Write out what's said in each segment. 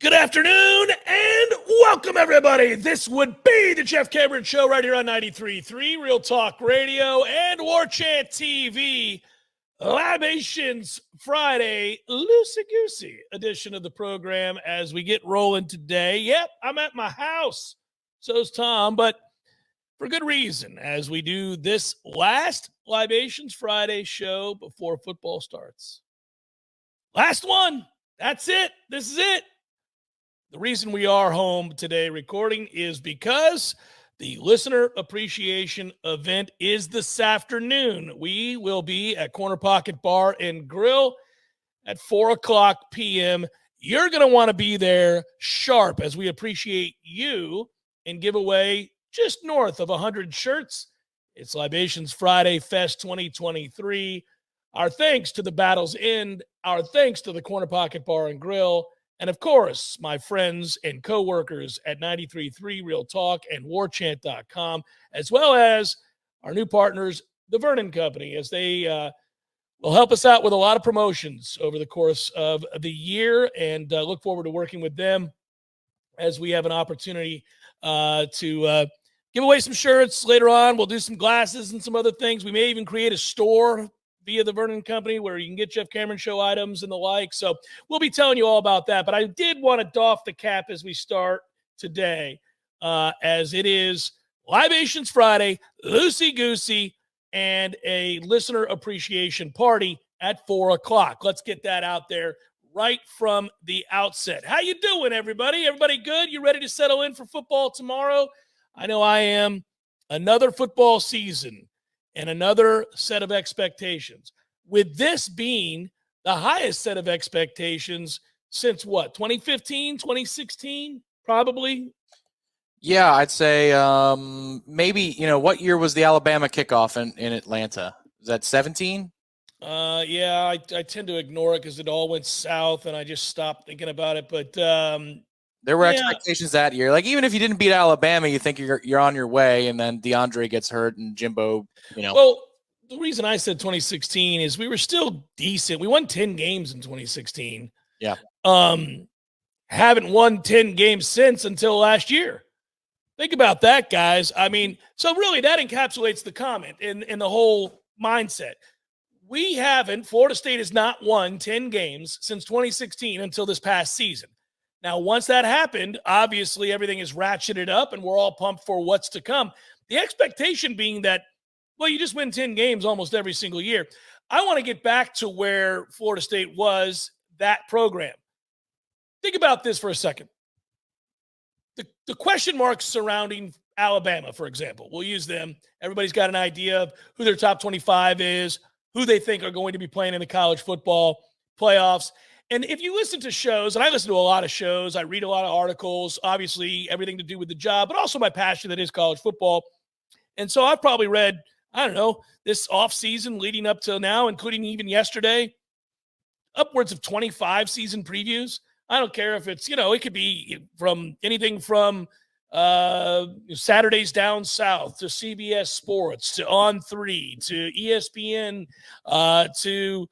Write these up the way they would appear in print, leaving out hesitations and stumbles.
Good afternoon and welcome, everybody. This would be the Jeff Cameron Show right here on 93.3 Real Talk Radio and Warchant TV. Libations Friday, loosey-goosey edition of the program as we get rolling today. Yep, I'm at my house. So's Tom, but for good reason as we do this last Libations Friday show before football starts. Last one. That's it. This is it. The reason we are home today recording is because the listener appreciation event is this afternoon. We will be at Corner Pocket Bar and Grill at 4 o'clock p.m. You're going to want to be there sharp as we appreciate you and give away just north of 100 shirts. It's Libations Friday Fest 2023. Our thanks to the Battle's End. Our thanks to the Corner Pocket Bar and Grill. And, of course, my friends and coworkers at 93.3 Real Talk and Warchant.com, as well as our new partners, the Vernon Company, as they will help us out with a lot of promotions over the course of the year, and look forward to working with them as we have an opportunity to give away some shirts later on. We'll do some glasses and some other things. We may even create a store via the Vernon Company where you can get Jeff Cameron Show items and the like. So we'll be telling you all about that. But I did want to doff the cap as we start today, as it is Libations Friday, loosey-goosey, and a listener appreciation party at 4 o'clock. Let's get that out there right from the outset. How you doing, everybody? Everybody good? You ready to settle in for football tomorrow? I know I am. Another football season and another set of expectations. With this being the highest set of expectations since what, 2015, 2016, probably? Yeah, I'd say maybe, what year was the Alabama kickoff in Atlanta? Was that 17? Yeah, I tend to ignore it because it all went south and I just stopped thinking about it. But there were expectations that year. Like, even if you didn't beat Alabama, you think you're on your way, and then DeAndre gets hurt and Jimbo, Well, the reason I said 2016 is we were still decent. We won 10 games in 2016. Yeah. Haven't won 10 games since until last year. Think about that, guys. I mean, so really that encapsulates the comment in the whole mindset. Florida State has not won 10 games since 2016 until this past season. Now, once that happened, obviously everything is ratcheted up and we're all pumped for what's to come. The expectation being that, well, you just win 10 games almost every single year. I want to get back to where Florida State was, that program. Think about this for a second. The question marks surrounding Alabama, for example, we'll use them. Everybody's got an idea of who their top 25 is, who they think are going to be playing in the college football playoffs. And if you listen to shows, and I listen to a lot of shows, I read a lot of articles, obviously everything to do with the job, but also my passion that is college football. And so I've probably read, I don't know, this offseason leading up to now, including even yesterday, upwards of 25 season previews. I don't care if it's, it could be from anything from Saturdays Down South to CBS Sports to On3 to ESPN to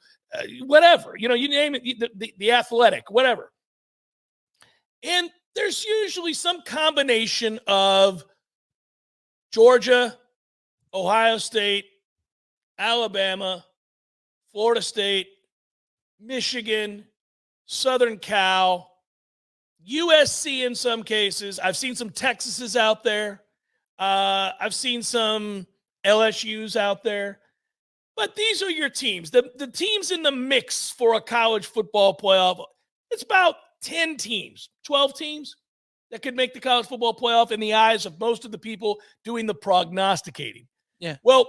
whatever, you name it, the Athletic, whatever. And there's usually some combination of Georgia, Ohio State, Alabama, Florida State, Michigan, Southern Cal, USC in some cases. I've seen some Texases out there. I've seen some LSUs out there. But these are your teams. The teams in the mix for a college football playoff, it's about 10 teams, 12 teams that could make the college football playoff in the eyes of most of the people doing the prognosticating. Yeah. Well,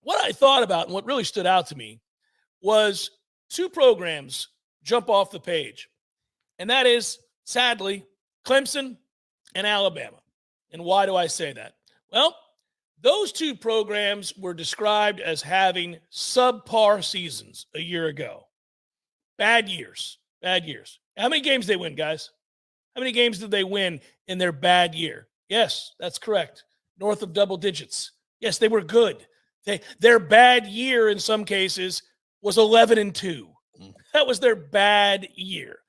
what I thought about and what really stood out to me was two programs jump off the page. And that is, sadly, Clemson and Alabama. And why do I say that? Well, those two programs were described as having subpar seasons a year ago. Bad years. How many games did they win, guys? How many games did they win in their bad year? Yes, that's correct. North of double digits. Yes, they were good. Their bad year in some cases was 11-2. That was their bad year.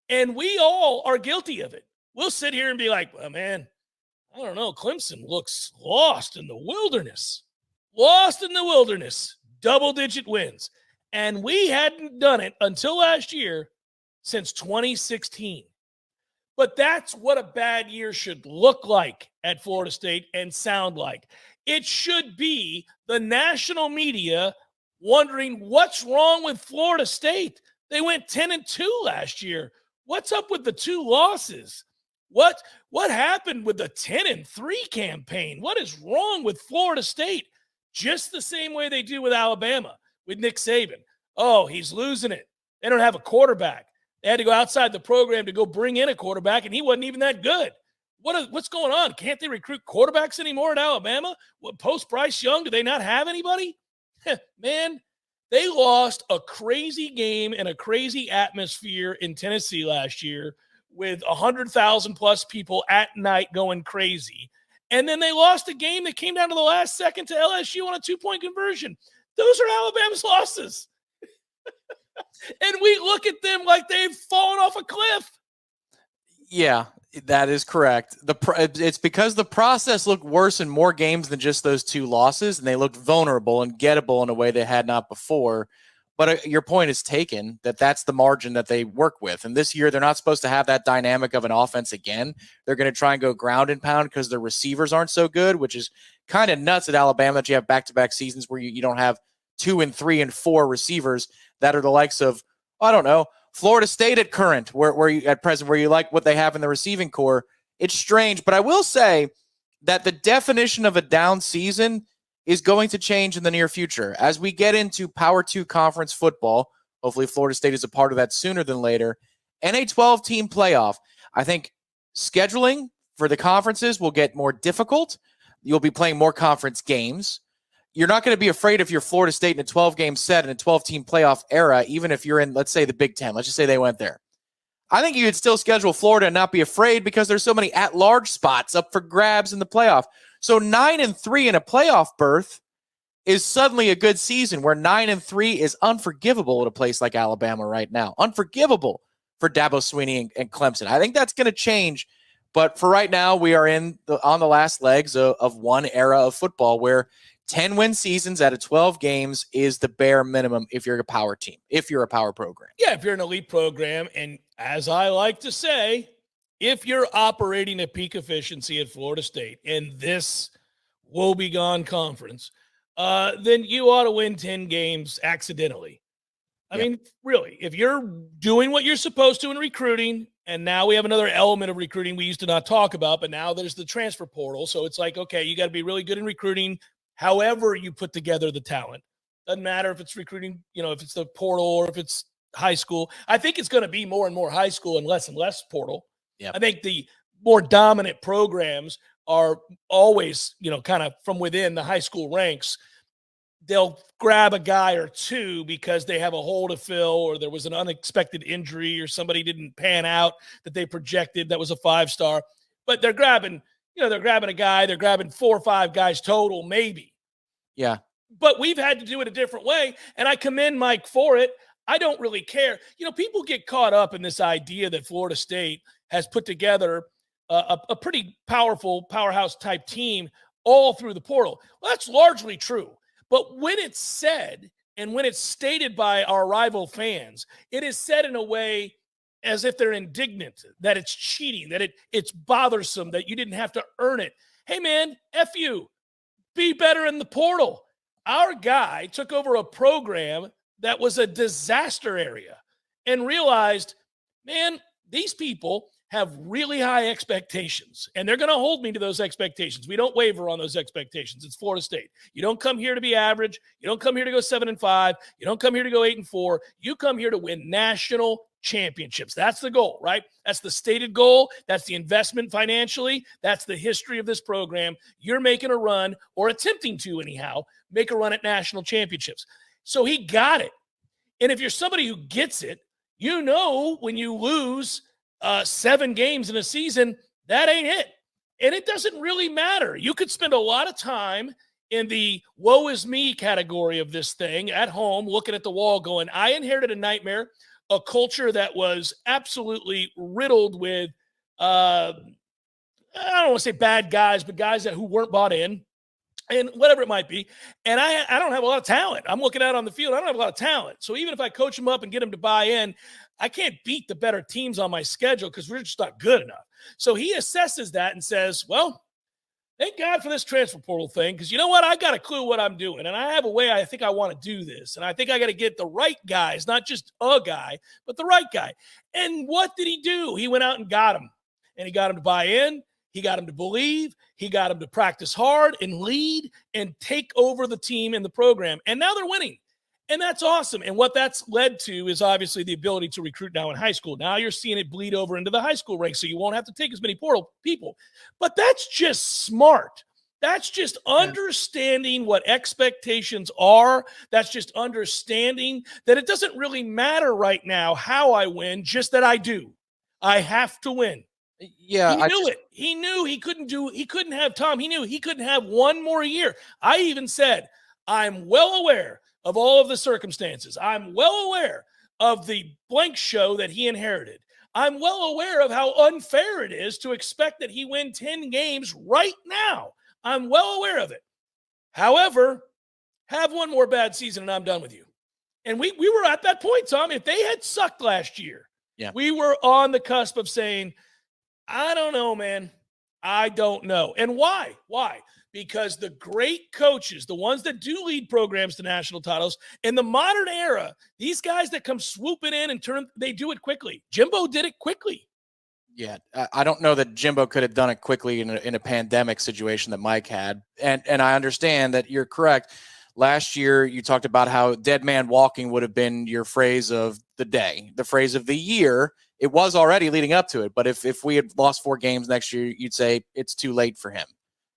And we all are guilty of it. We'll sit here and be like, well, man, I don't know. Clemson looks lost in the wilderness. Lost in the wilderness. Double-digit wins. And we hadn't done it until last year since 2016. But that's what a bad year should look like at Florida State and sound like. It should be the national media wondering what's wrong with Florida State. They went 10-2 last year. What's up with the 2 losses? What happened with the 10-3 campaign? What is wrong with Florida State? Just the same way they do with Alabama, with Nick Saban. Oh, he's losing it. They don't have a quarterback. They had to go outside the program to go bring in a quarterback, and he wasn't even that good. What's going on? Can't they recruit quarterbacks anymore at Alabama? Post Bryce Young, do they not have anybody? Man, they lost a crazy game and a crazy atmosphere in Tennessee last year with 100,000 plus people at night going crazy. And then they lost a game that came down to the last second to LSU on a 2-point conversion. Those are Alabama's losses. And we look at them like they've fallen off a cliff. Yeah, that is correct. It's because the process looked worse in more games than just those 2 losses, and they looked vulnerable and gettable in a way they had not before. But your point is taken that that's the margin that they work with. And this year, they're not supposed to have that dynamic of an offense again. They're going to try and go ground and pound because their receivers aren't so good, which is kind of nuts at Alabama that you have back-to-back seasons where you don't have 2 and 3 and 4 receivers that are the likes of, I don't know, Florida State at current, where you at present, where you like what they have in the receiving core. It's strange, but I will say that the definition of a down season is going to change in the near future. As we get into Power 2 conference football, hopefully Florida State is a part of that sooner than later, and a 12-team playoff, I think scheduling for the conferences will get more difficult. You'll be playing more conference games. You're not going to be afraid if you're Florida State in a 12-game set in a 12-team playoff era, even if you're in, let's say, the Big Ten. Let's just say they went there. I think you could still schedule Florida and not be afraid because there's so many at-large spots up for grabs in the playoff. So 9-3 in a playoff berth is suddenly a good season, where 9-3 is unforgivable at a place like Alabama right now. Unforgivable for Dabo Swinney and Clemson. I think that's going to change. But for right now, we are on the last legs of one era of football where 10-win seasons out of 12 games is the bare minimum if you're a power team, if you're a power program. Yeah, if you're an elite program, and as I like to say, if you're operating at peak efficiency at Florida State in this woebegone conference, then you ought to win 10 games accidentally. I mean, really, if you're doing what you're supposed to in recruiting, and now we have another element of recruiting we used to not talk about, but now there's the transfer portal. So it's like, okay, you got to be really good in recruiting. However you put together the talent, doesn't matter if it's recruiting, if it's the portal or if it's high school. I think it's going to be more and more high school and less portal. Yep. I think the more dominant programs are always, kind of from within the high school ranks. They'll grab a guy or two because they have a hole to fill, or there was an unexpected injury, or somebody didn't pan out that they projected that was a 5-star. But they're grabbing a guy, they're grabbing 4 or 5 guys total, maybe. Yeah. But we've had to do it a different way, and I commend Mike for it. I don't really care. People get caught up in this idea that Florida State has put together a pretty powerful powerhouse-type team all through the portal. Well, that's largely true. But when it's said, and when it's stated by our rival fans, it is said in a way as if they're indignant, that it's cheating, that it's bothersome, that you didn't have to earn it. Hey, man, F you. Be better in the portal. Our guy took over a program that was a disaster area and realized, man, these people have really high expectations, and they're going to hold me to those expectations. We don't waver on those expectations. It's Florida State. You don't come here to be average. You don't come here to go 7-5. You don't come here to go 8-4. You come here to win national championships. That's the goal, right? That's the stated goal. That's the investment financially. That's the history of this program. You're making a run, or attempting to anyhow, make a run at national championships. So he got it. And if you're somebody who gets it, when you lose 7 games in a season, that ain't it. And it doesn't really matter. You could spend a lot of time in the woe is me category of this thing at home, looking at the wall going, I inherited a nightmare. a culture that was absolutely riddled with, I don't want to say bad guys, but guys who weren't bought in and whatever it might be. And I don't have a lot of talent. I'm looking out on the field. I don't have a lot of talent. So even if I coach them up and get them to buy in, I can't beat the better teams on my schedule because we're just not good enough. So he assesses that and says, well, thank God for this transfer portal thing, because you know what? I got a clue what I'm doing, and I have a way I think I want to do this, and I think I got to get the right guys, not just a guy, but the right guy. And what did he do? He went out and got him, and he got him to buy in. He got him to believe. He got him to practice hard and lead and take over the team and the program, and now they're winning. And that's awesome. And what that's led to is obviously the ability to recruit now in high school. Now you're seeing it bleed over into the high school ranks, so you won't have to take as many portal people. But that's just smart. That's just understanding what expectations are. That's just understanding that it doesn't really matter right now how I win, just that I do. I have to win. Yeah, he knew it. He knew he couldn't have Tom. He knew he couldn't have one more year. I even said, I'm well aware of all of the circumstances. I'm well aware of the blank show that he inherited. I'm well aware of how unfair it is to expect that he win 10 games right now. I'm well aware of it. However, have one more bad season and I'm done with you. And we were at that point, Tom. If they had sucked last year, we were on the cusp of saying, I don't know, man. I don't know. And why? Why? Because the great coaches, the ones that do lead programs to national titles, in the modern era, these guys that come swooping in and they do it quickly. Jimbo did it quickly. Yeah, I don't know that Jimbo could have done it quickly in a pandemic situation that Mike had. And I understand that you're correct. Last year, you talked about how dead man walking would have been your phrase of the day, the phrase of the year. It was already leading up to it. But if we had lost 4 games next year, you'd say it's too late for him.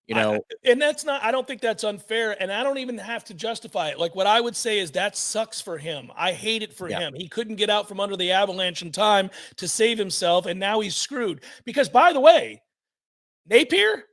You know, and I don't think that's unfair. And I don't even have to justify it. Like what I would say is that sucks for him. I hate it for him. He couldn't get out from under the avalanche in time to save himself. And now he's screwed because, by the way, Napier,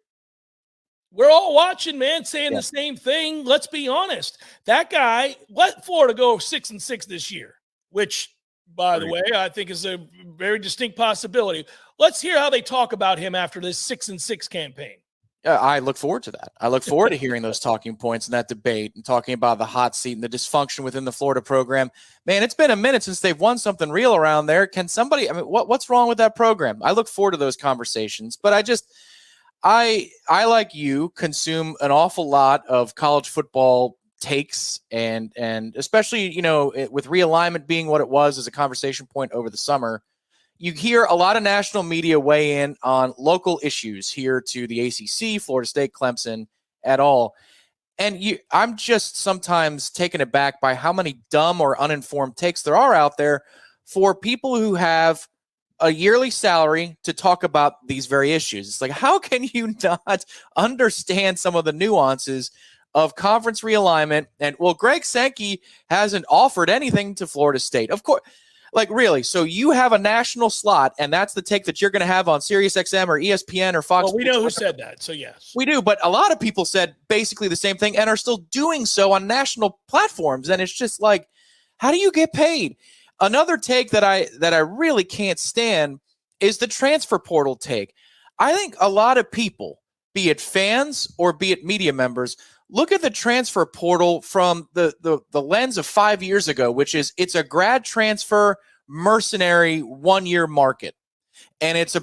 we're all watching, man, saying the same thing. Let's be honest. That guy let Florida go 6-6 this year, which, by the way, I think is a very distinct possibility. Let's hear how they talk about him after this 6-6 campaign. I look forward to that. I look forward to hearing those talking points and that debate and talking about the hot seat and the dysfunction within the Florida program. Man, it's been a minute since they've won something real around there. Can somebody, what's wrong with that program? I look forward to those conversations, but I like you consume an awful lot of college football takes and especially, with realignment being what it was as a conversation point over the summer. You hear a lot of national media weigh in on local issues here to the ACC, Florida State, Clemson, et al. And I'm just sometimes taken aback by how many dumb or uninformed takes there are out there for people who have a yearly salary to talk about these very issues. It's like, how can you not understand some of the nuances of conference realignment? And, well, Greg Sankey hasn't offered anything to Florida State. Of course. Like, really? So you have a national slot, and that's the take that you're going to have on SiriusXM or ESPN or Fox? Well, we know who said that, so yes. We do, but a lot of people said basically the same thing and are still doing so on national platforms, and it's just like, how do you get paid? Another take that I really can't stand is the transfer portal take. I think a lot of people, be it fans or be it media members, look at the transfer portal from the lens of 5 years ago, which is it's a grad transfer mercenary 1-year market. And it's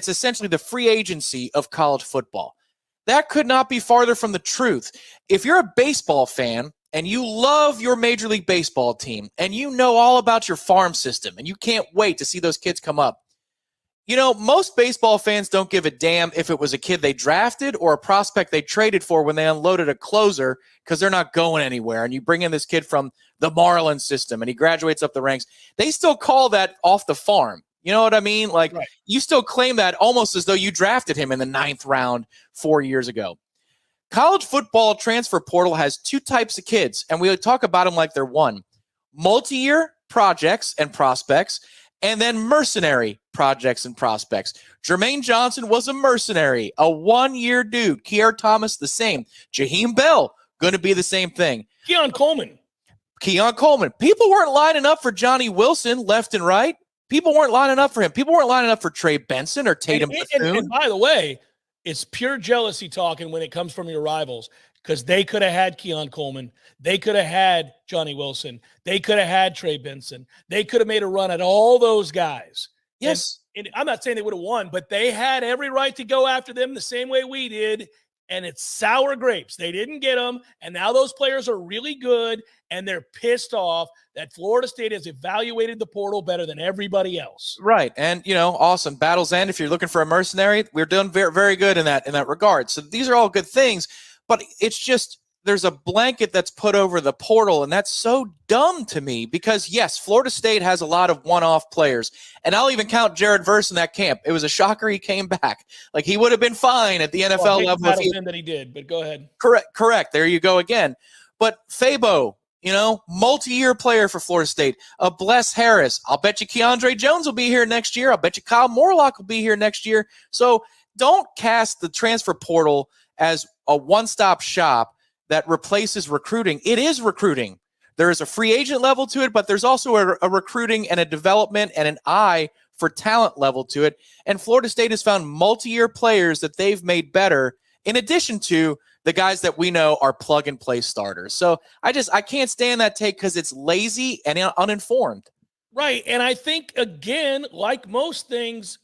essentially the free agency of college football. That could not be farther from the truth. If you're a baseball fan and you love your Major League Baseball team and you know all about your farm system and you can't wait to see those kids come up, most baseball fans don't give a damn if it was a kid they drafted or a prospect they traded for when they unloaded a closer because they're not going anywhere. And you bring in this kid from the Marlins system and he graduates up the ranks. They still call that off the farm. You know what I mean? Like, right. You still claim that almost as though you drafted him in the 9th round 4 years ago. College football transfer portal has 2 types of kids, and we talk about them like they're one. Multi-year projects and prospects, and then mercenary projects and prospects. Jermaine Johnson was a mercenary, a 1-year dude. Kier Thomas, the same. Jaheim Bell, going to be the same thing. Keon Coleman. Keon Coleman. People weren't lining up for Johnny Wilson left and right. People weren't lining up for him. People weren't lining up for Trey Benson or Tatum Bethune. And by the way, it's pure jealousy talking when it comes from your rivals, because they could have had Keon Coleman. They could have had Johnny Wilson. They could have had Trey Benson. They could have made a run at all those guys. Yes. And I'm not saying they would have won, but they had every right to go after them the same way we did. And it's sour grapes. They didn't get them. And now those players are really good, and they're pissed off that Florida State has evaluated the portal better than everybody else. Right. And, awesome. Battle's End, if you're looking for a mercenary, we're doing very, very good in that regard. So these are all good things, but it's just there's a blanket that's put over the portal, and that's so dumb to me because, yes, Florida State has a lot of one-off players, and I'll even count Jared Verse in that camp. It was a shocker he came back. Like, he would have been fine at the NFL level. That he did, but go ahead. Correct. There you go again. But Fabo, multi-year player for Florida State. Bless Harris. I'll bet you Keandre Jones will be here next year. I'll bet you Kyle Morlock will be here next year. So don't cast the transfer portal as a one-stop shop that replaces recruiting. It is recruiting. There is a free agent level to it, but there's also a recruiting and a development and an eye for talent level to it. And Florida State has found multi-year players that they've made better in addition to the guys that we know are plug-and-play starters. So I can't stand that take because it's lazy and uninformed. Right, and I think, again, like most things,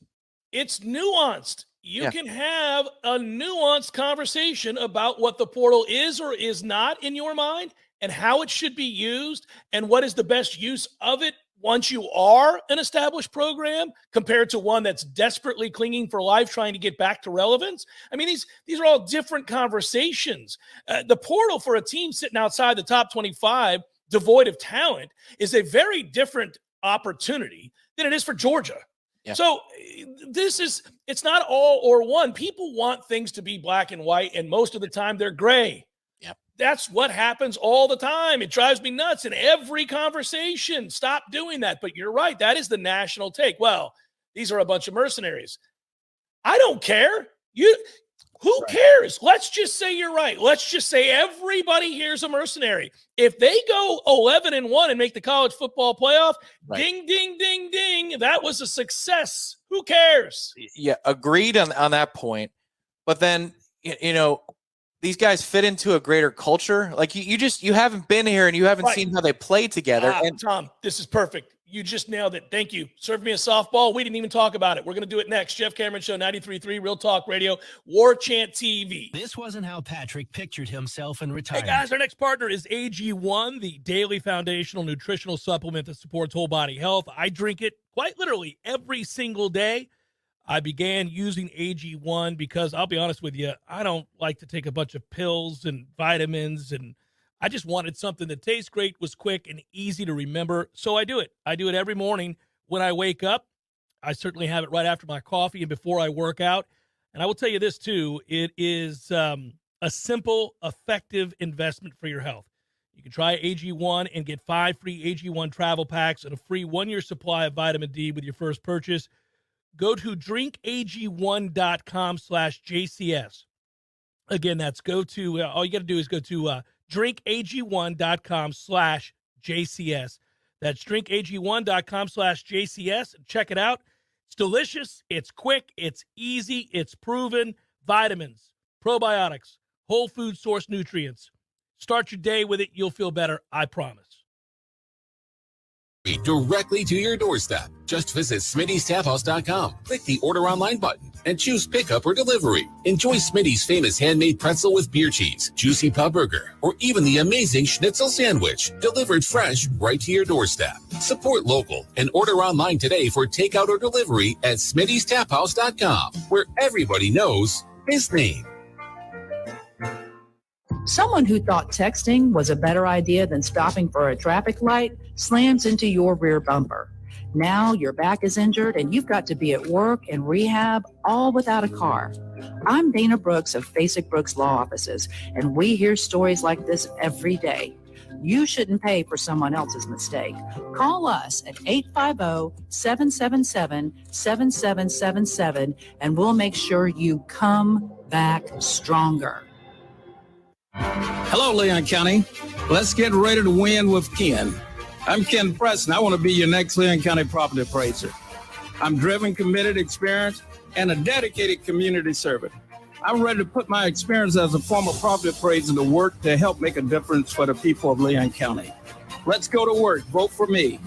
it's nuanced. You can have a nuanced conversation about what the portal is or is not in your mind and how it should be used and what is the best use of it once you are an established program compared to one that's desperately clinging for life, trying to get back to relevance. I mean, these are all different conversations. The portal for a team sitting outside the top 25, devoid of talent, is a very different opportunity than it is for Georgia. Yeah. So it's not all or one. People want things to be black and white, and most of the time they're gray. Yep. That's what happens all the time. It drives me nuts in every conversation. Stop doing that. But you're right. That is the national take. Well, these are a bunch of mercenaries. I don't care. Who cares? Let's just say you're right. Let's just say everybody here's a mercenary. If they go 11-1 and make the college football playoff, ding, ding, ding, ding, that was a success. Who cares? Yeah, agreed on that point. But then, these guys fit into a greater culture. Like you haven't been here and you haven't seen how they play together. And Tom, this is perfect. You just nailed it. Thank you. Served me a softball. We didn't even talk about it. We're going to do it next. Jeff Cameron Show, 93.3 Real Talk Radio, Warchant TV. This wasn't how Patrick pictured himself in retirement. Hey, guys, our next partner is AG1, the daily foundational nutritional supplement that supports whole body health. I drink it quite literally every single day. I began using AG1 because, I'll be honest with you, I don't like to take a bunch of pills and vitamins, and I just wanted something that tastes great, was quick, and easy to remember. So I do it. I do it every morning when I wake up. I certainly have it right after my coffee and before I work out. And I will tell you this, too. It is a simple, effective investment for your health. You can try AG1 and get 5 free AG1 travel packs and a free 1-year supply of vitamin D with your first purchase. Go to drinkag1.com/JCS. Again, that's all you got to do is go to drinkag1.com/JCS. That's drinkag1.com/JCS. Check it out. It's delicious. It's quick. It's easy. It's proven. Vitamins, probiotics, whole food source nutrients. Start your day with it. You'll feel better. I promise. Directly to your doorstep. Just visit Smitty'sTapHouse.com. Click the order online button and choose pickup or delivery. Enjoy Smitty's famous handmade pretzel with beer cheese, juicy pub burger, or even the amazing schnitzel sandwich delivered fresh right to your doorstep. Support local and order online today for takeout or delivery at Smitty'sTapHouse.com, where everybody knows his name. Someone who thought texting was a better idea than stopping for a traffic light slams into your rear bumper. Now your back is injured and you've got to be at work and rehab, all without a car. I'm Dana Brooks of Basic Brooks Law Offices, and we hear stories like this every day. You shouldn't pay for someone else's mistake. Call us at 850-777-7777 and we'll make sure you come back stronger. Hello, Leon County. Let's get ready to win with Ken. I'm Ken Preston. I want to be your next Leon County property appraiser. I'm driven, committed, experienced, and a dedicated community servant. I'm ready to put my experience as a former property appraiser to work to help make a difference for the people of Leon County. Let's go to work. Vote for me.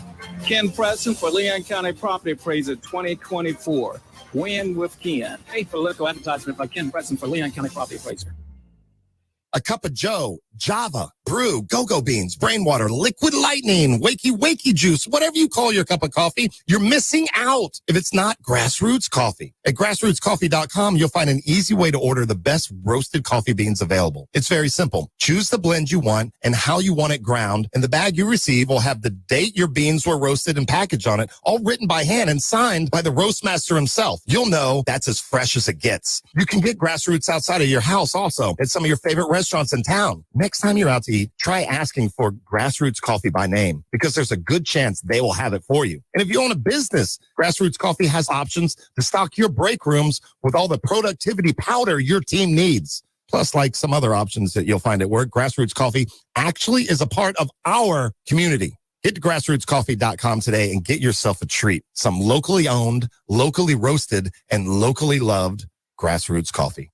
Ken Preston for Leon County Property Appraiser 2024. Win with Ken. A political advertisement by Ken Preston for Leon County Property Appraiser. A cup of Joe, Java, brew, go-go beans, brain water, liquid lightning, wakey juice, whatever you call your cup of coffee, you're missing out if it's not Grassroots Coffee. At grassrootscoffee.com, you'll find an easy way to order the best roasted coffee beans available. It's very simple. Choose the blend you want and how you want it ground, and the bag you receive will have the date your beans were roasted and packaged on it, all written by hand and signed by the roastmaster himself. You'll know that's as fresh as it gets. You can get Grassroots outside of your house also at some of your favorite restaurants in town. Next time you're out to eat, try asking for Grassroots Coffee by name, because there's a good chance they will have it for you. And if you own a business, Grassroots Coffee has options to stock your break rooms with all the productivity powder your team needs. Plus, like some other options that you'll find at work, Grassroots Coffee actually is a part of our community. Hit grassrootscoffee.com today and get yourself a treat. Some locally owned, locally roasted, and locally loved Grassroots Coffee.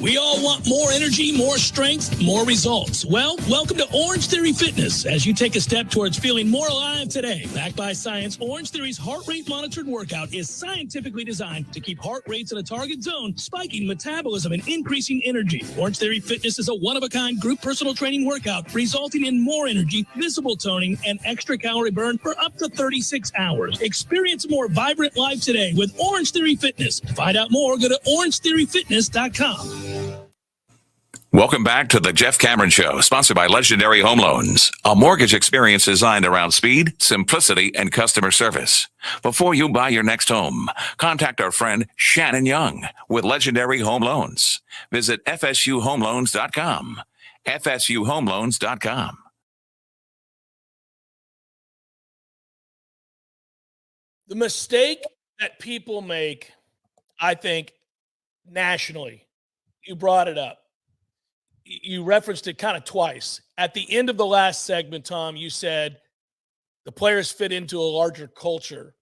We all want more energy, more strength, more results. Well, welcome to Orange Theory Fitness as you take a step towards feeling more alive today. Backed by science, Orange Theory's heart rate monitored workout is scientifically designed to keep heart rates in a target zone, spiking metabolism and increasing energy. Orange Theory Fitness is a one-of-a-kind group personal training workout resulting in more energy, visible toning, and extra calorie burn for up to 36 hours. Experience a more vibrant life today with Orange Theory Fitness. To find out more, go to orangetheoryfitness.com. Welcome back to the Jeff Cameron Show, sponsored by Legendary Home Loans, a mortgage experience designed around speed, simplicity, and customer service. Before you buy your next home, contact our friend Shannon Young with Legendary Home Loans. Visit FSUHomeLoans.com. FSUHomeLoans.com. The mistake that people make, I think, nationally, you brought it up. You referenced it kind of twice. At the end of the last segment, Tom, you said the players fit into a larger culture.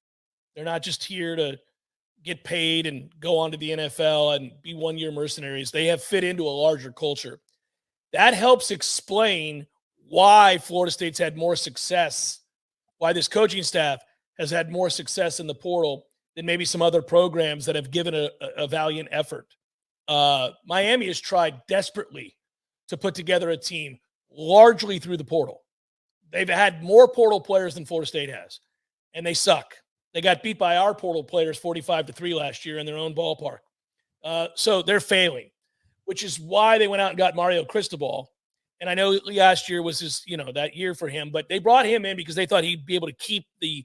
They're not just here to get paid and go on to the NFL and be one-year mercenaries. They have fit into a larger culture. That helps explain why Florida State's had more success, why this coaching staff has had more success in the portal than maybe some other programs that have given a valiant effort. Miami has tried desperately to put together a team largely through the portal. They've had more portal players than Florida State has, and they suck. They got beat by our portal players 45-3 last year in their own ballpark. So they're failing, which is why they went out and got Mario Cristobal. And I know last year was his, that year for him, but they brought him in because they thought he'd be able to keep the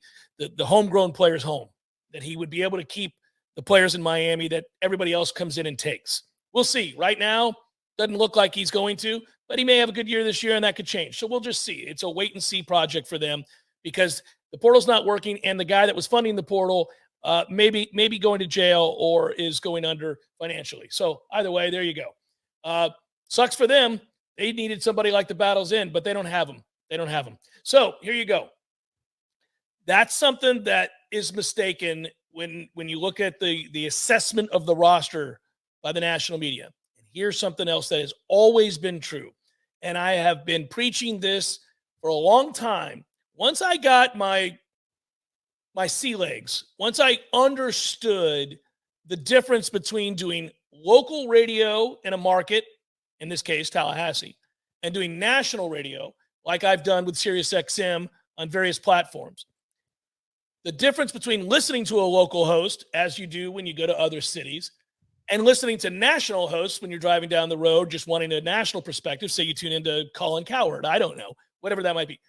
homegrown players home, that he would be able to keep the players in Miami that everybody else comes in and takes. We'll see. Right now, doesn't look like he's going to, but he may have a good year this year, and that could change. So we'll just see. It's a wait-and-see project for them because the portal's not working, and the guy that was funding the portal maybe going to jail or is going under financially. So either way, there you go. Sucks for them. They needed somebody like the Battle's in, but they don't have them. So here you go. That's something that is mistaken when you look at the assessment of the roster by the national media. And here's something else that has always been true. And I have been preaching this for a long time. Once I got my sea legs, once I understood the difference between doing local radio in a market, in this case, Tallahassee, and doing national radio like I've done with SiriusXM on various platforms. The difference between listening to a local host, as you do when you go to other cities, and listening to national hosts when you're driving down the road, just wanting a national perspective, say you tune into Colin Cowherd, I don't know, whatever that might be.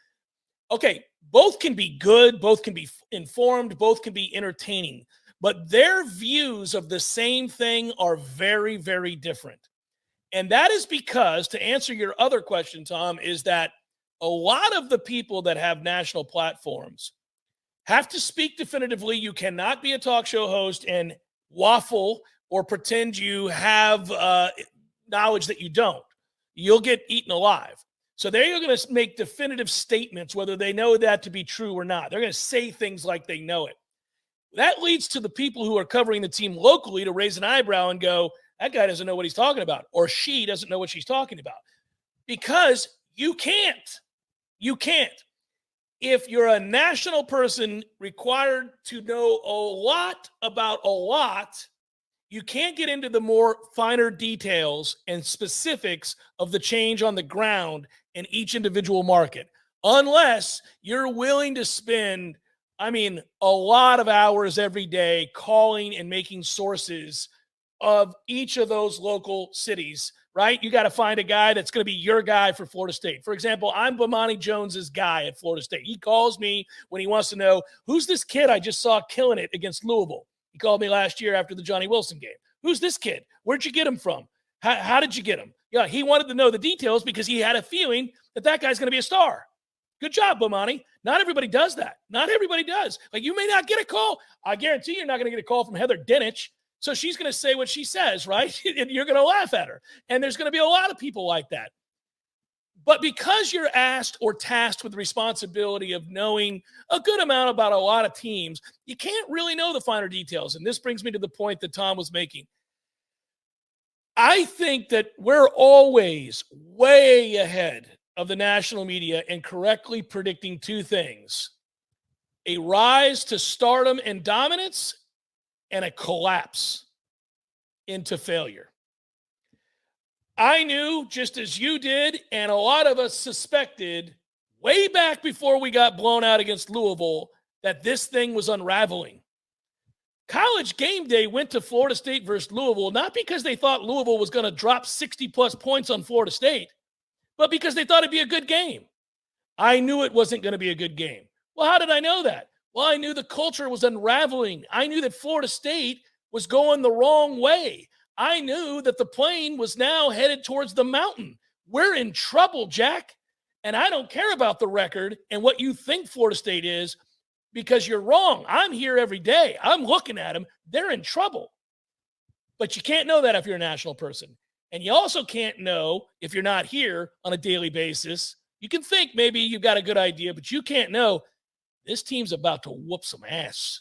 Okay, both can be good, both can be informed, both can be entertaining, but their views of the same thing are very, very different. And that is because, to answer your other question, Tom, is that a lot of the people that have national platforms have to speak definitively. You cannot be a talk show host and waffle or pretend you have knowledge that you don't. You'll get eaten alive. So they're going to make definitive statements, whether they know that to be true or not. They're going to say things like they know it. That leads to the people who are covering the team locally to raise an eyebrow and go, that guy doesn't know what he's talking about, or she doesn't know what she's talking about. Because you can't. You can't. If you're a national person required to know a lot about a lot, you can't get into the more finer details and specifics of the change on the ground in each individual market, unless you're willing to spend, a lot of hours every day calling and making sources of each of those local cities, right? You got to find a guy that's going to be your guy for Florida State. For example, I'm Bomani Jones's guy at Florida State. He calls me when he wants to know, who's this kid I just saw killing it against Louisville? He called me last year after the Johnny Wilson game. Who's this kid? Where'd you get him from? How did you get him? Yeah, he wanted to know the details because he had a feeling that guy's going to be a star. Good job, Bomani. Not everybody does that. Not everybody does. Like, you may not get a call. I guarantee you're not going to get a call from Heather Dinich. So she's going to say what she says, right? And you're going to laugh at her. And there's going to be a lot of people like that. But because you're asked or tasked with the responsibility of knowing a good amount about a lot of teams, you can't really know the finer details. And this brings me to the point that Tom was making. I think that we're always way ahead of the national media in correctly predicting two things: a rise to stardom and dominance, and a collapse into failure. I knew, just as you did, and a lot of us suspected way back before we got blown out against Louisville, that this thing was unraveling. College Game Day went to Florida State versus Louisville, not because they thought Louisville was going to drop 60-plus points on Florida State, but because they thought it'd be a good game. I knew it wasn't going to be a good game. Well, how did I know that? Well, I knew the culture was unraveling. I knew that Florida State was going the wrong way. I knew that the plane was now headed towards the mountain. We're in trouble, Jack. And I don't care about the record and what you think Florida State is, because you're wrong. I'm here every day. I'm looking at them. They're in trouble. But you can't know that if you're a national person. And you also can't know if you're not here on a daily basis. You can think maybe you've got a good idea, but you can't know this team's about to whoop some ass.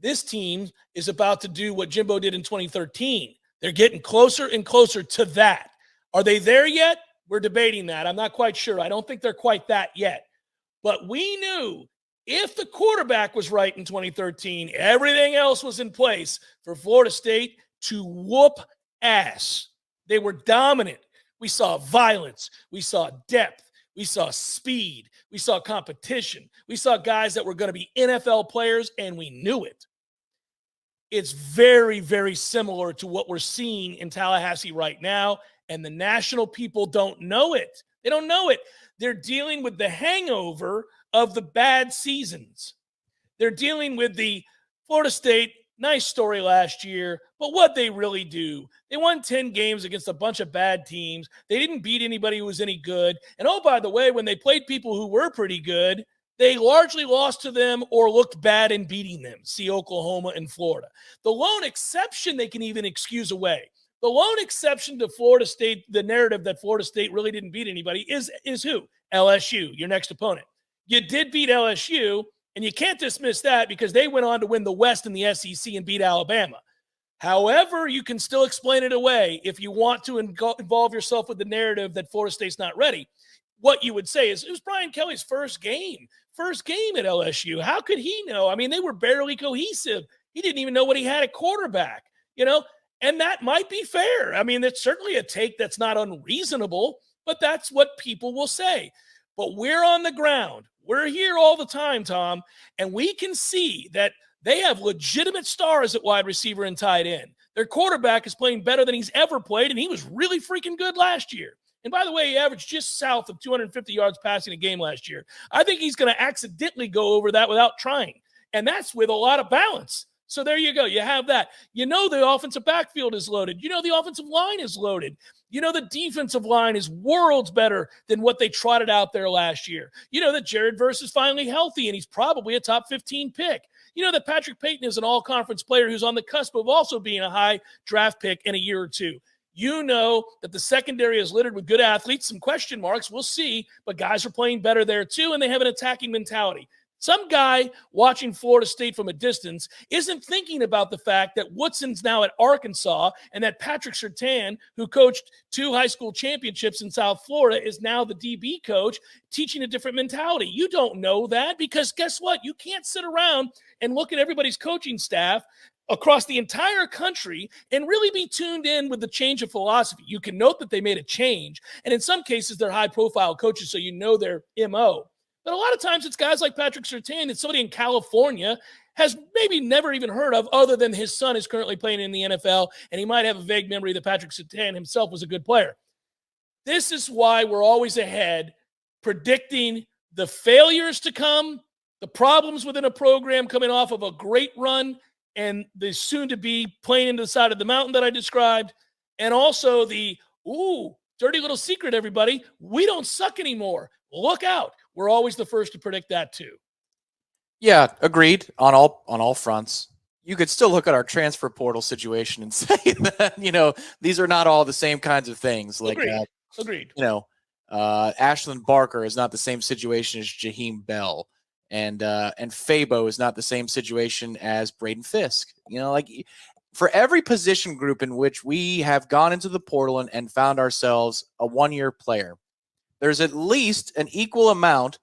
This team is about to do what Jimbo did in 2013. They're getting closer and closer to that. Are they there yet? We're debating that. I'm not quite sure. I don't think they're quite that yet. But we knew if the quarterback was right in 2013, everything else was in place for Florida State to whoop ass. They were dominant. We saw violence. We saw depth. We saw speed. We saw competition. We saw guys that were going to be NFL players, and we knew it. It's very, very similar to what we're seeing in Tallahassee right now, and the national people don't know it. They don't know it. They're dealing with the hangover of the bad seasons. They're dealing with the Florida State, nice story last year, but what they really do, they won 10 games against a bunch of bad teams. They didn't beat anybody who was any good. And oh, by the way, when they played people who were pretty good, they largely lost to them or looked bad in beating them. See Oklahoma and Florida. The lone exception they can even excuse away. The lone exception to Florida State, the narrative that Florida State really didn't beat anybody, is who? LSU, your next opponent. You did beat LSU, and you can't dismiss that because they went on to win the West in the SEC and beat Alabama. However, you can still explain it away if you want to involve yourself with the narrative that Florida State's not ready. What you would say is, it was Brian Kelly's first game at LSU. How could he know? I mean, they were barely cohesive. He didn't even know what he had at quarterback, and that might be fair. I mean, it's certainly a take that's not unreasonable, but that's what people will say. But we're on the ground. We're here all the time, Tom, and we can see that they have legitimate stars at wide receiver and tight end. Their quarterback is playing better than he's ever played, and he was really freaking good last year. And by the way, he averaged just south of 250 yards passing a game last year. I think he's going to accidentally go over that without trying, and that's with a lot of balance. So there you go. You have that. The offensive backfield is loaded. The offensive line is loaded. The defensive line is worlds better than what they trotted out there last year. That Jared Verse is finally healthy, and he's probably a top 15 pick. That Patrick Payton is an all-conference player who's on the cusp of also being a high draft pick in a year or two. You know that the secondary is littered with good athletes, some question marks, we'll see, but guys are playing better there too, and they have an attacking mentality. Some guy watching Florida State from a distance isn't thinking about the fact that Woodson's now at Arkansas and that Patrick Surtain, who coached 2 high school championships in South Florida, is now the DB coach teaching a different mentality. You don't know that because guess what? You can't sit around and look at everybody's coaching staff across the entire country and really be tuned in with the change of philosophy. You can note that they made a change, and in some cases, they're high-profile coaches, so you know their MO. But a lot of times it's guys like Patrick Surtain that somebody in California has maybe never even heard of other than his son is currently playing in the NFL, and he might have a vague memory that Patrick Surtain himself was a good player. This is why we're always ahead, predicting the failures to come, the problems within a program coming off of a great run, and the soon-to-be playing into the side of the mountain that I described, and also the, dirty little secret, everybody, we don't suck anymore. Look out. We're always the first to predict that too. Yeah, agreed on all fronts. You could still look at our transfer portal situation and say that, these are not all the same kinds of things. Like, Agreed. Ashlyn Barker is not the same situation as Jaheim Bell. And Fabo is not the same situation as Braden Fisk. For every position group in which we have gone into the portal and found ourselves a one-year player, there's at least an equal amount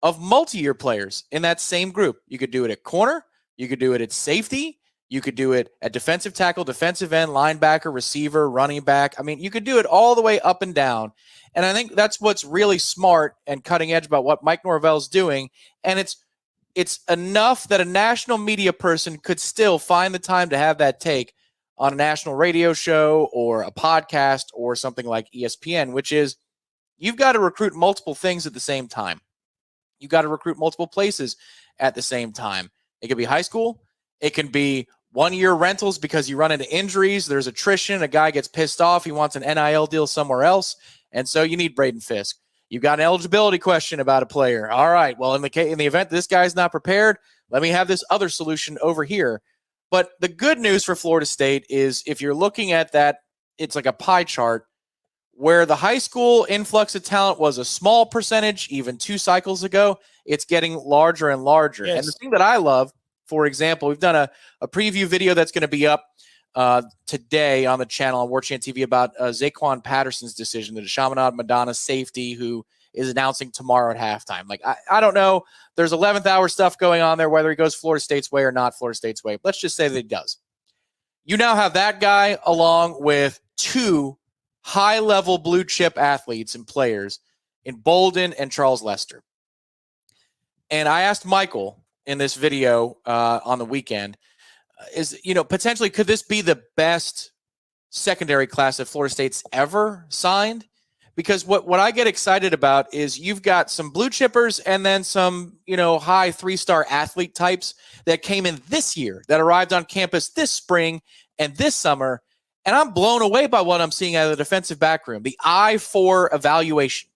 of multi-year players in that same group. You could do it at corner. You could do it at safety. You could do it at defensive tackle, defensive end, linebacker, receiver, running back. I mean, you could do it all the way up and down. And I think that's what's really smart and cutting edge about what Mike Norvell's doing. And it's enough that a national media person could still find the time to have that take on a national radio show or a podcast or something like ESPN, which is you've got to recruit multiple things at the same time. You've got to recruit multiple places at the same time. It could be high school. It can be one-year rentals because you run into injuries. There's attrition. A guy gets pissed off. He wants an NIL deal somewhere else. And so you need Braden Fisk. You've got an eligibility question about a player. All right, well, in the event this guy's not prepared, let me have this other solution over here. But the good news for Florida State is if you're looking at that, it's like a pie chart where the high school influx of talent was a small percentage even 2 cycles ago. It's getting larger and larger. Yes. And the thing that I love, for example, we've done a preview video that's going to be up today on the channel on Warchant TV about Zaquan Patterson's decision, the Chaminade Madonna safety who is announcing tomorrow at halftime. Like, I don't know. There's 11th hour stuff going on there, whether he goes Florida State's way or not Florida State's way. Let's just say that he does. You now have that guy along with 2 high-level blue-chip athletes and players in Bolden and Charles Lester. And I asked Michael in this video on the weekend, potentially could this be the best secondary class that Florida State's ever signed? Because what I get excited about is you've got some blue chippers and then some, high 3-star athlete types that came in this year that arrived on campus this spring and this summer. And I'm blown away by what I'm seeing out of the defensive back room, the I-4 evaluation.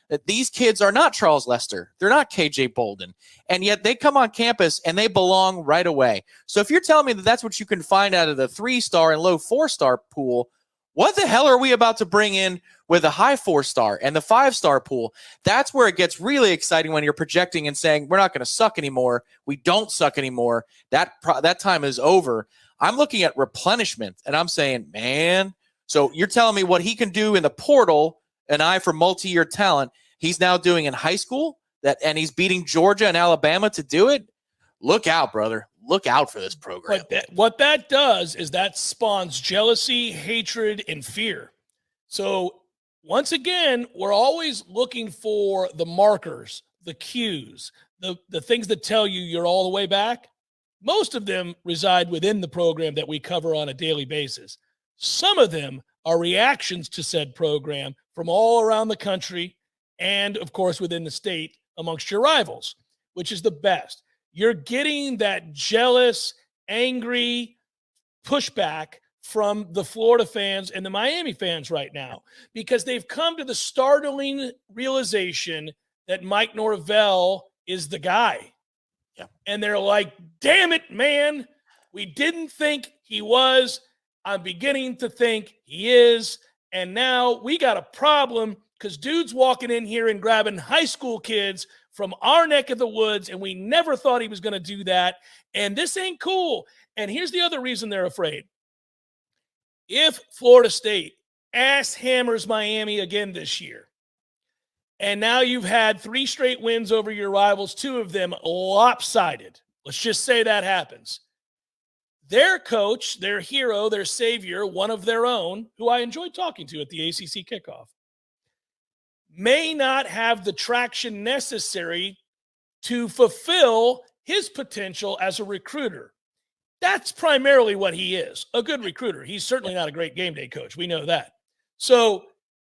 That these kids are not Charles Lester. They're not KJ Bolden. And yet they come on campus and they belong right away. So if you're telling me that that's what you can find out of the 3-star and low 4-star pool, what the hell are we about to bring in with a high 4-star and the 5-star pool? That's where it gets really exciting when you're projecting and saying, we're not going to suck anymore. We don't suck anymore. That time is over. I'm looking at replenishment and I'm saying, man, so you're telling me what he can do in the portal, an eye for multi-year talent, he's now doing in high school and he's beating Georgia and Alabama to do it. Look out, brother. Look out for this program. But what that does is that spawns jealousy, hatred, and fear. So once again, we're always looking for the markers, the cues, the things that tell you you're all the way back. Most of them reside within the program that we cover on a daily basis. Some of them are reactions to said program from all around the country and, of course, within the state amongst your rivals, which is the best. You're getting that jealous, angry pushback from the Florida fans and the Miami fans right now because they've come to the startling realization that Mike Norvell is the guy. Yeah. And they're like, damn it, man. We didn't think he was. I'm beginning to think he is. And now we got a problem because dude's walking in here and grabbing high school kids from our neck of the woods, and we never thought he was going to do that. And this ain't cool. And here's the other reason they're afraid. If Florida State ass hammers Miami again this year, and now you've had 3 straight wins over your rivals, 2 of them lopsided. Let's just say that happens. Their coach, their hero, their savior, one of their own, who I enjoyed talking to at the ACC kickoff, may not have the traction necessary to fulfill his potential as a recruiter. That's primarily what he is, a good recruiter. He's certainly not a great game day coach. We know that. So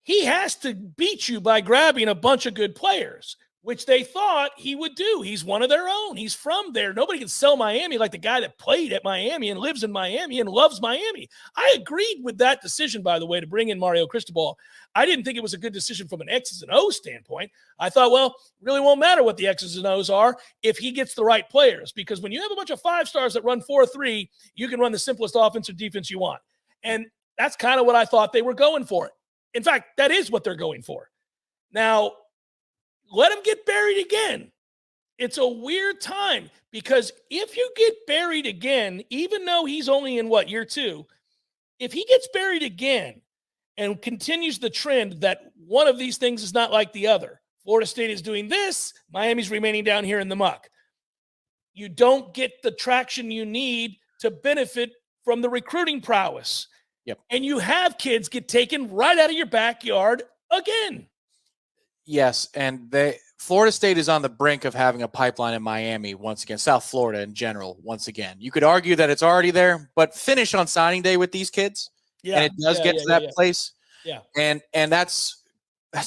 he has to beat you by grabbing a bunch of good players, which they thought he would do. He's one of their own. He's from there. Nobody can sell Miami like the guy that played at Miami and lives in Miami and loves Miami. I agreed with that decision, by the way, to bring in Mario Cristobal. I didn't think it was a good decision from an X's and O's standpoint. I thought, well, really won't matter what the X's and O's are if he gets the right players, because when you have a bunch of 5-stars that run 4-3, you can run the simplest offense or defense you want. And that's kind of what I thought they were going for. In fact, that is what they're going for. Now, let him get buried again. It's a weird time, because if you get buried again, even though he's only in year 2, if he gets buried again and continues the trend that one of these things is not like the other, Florida State is doing this, Miami's remaining down here in the muck, you don't get the traction you need to benefit from the recruiting prowess. Yep. And you have kids get taken right out of your backyard again. Yes, and Florida State is on the brink of having a pipeline in Miami once again, South Florida in general once again. You could argue that it's already there, but finish on signing day with these kids, and it does get to that place. Yeah, and that's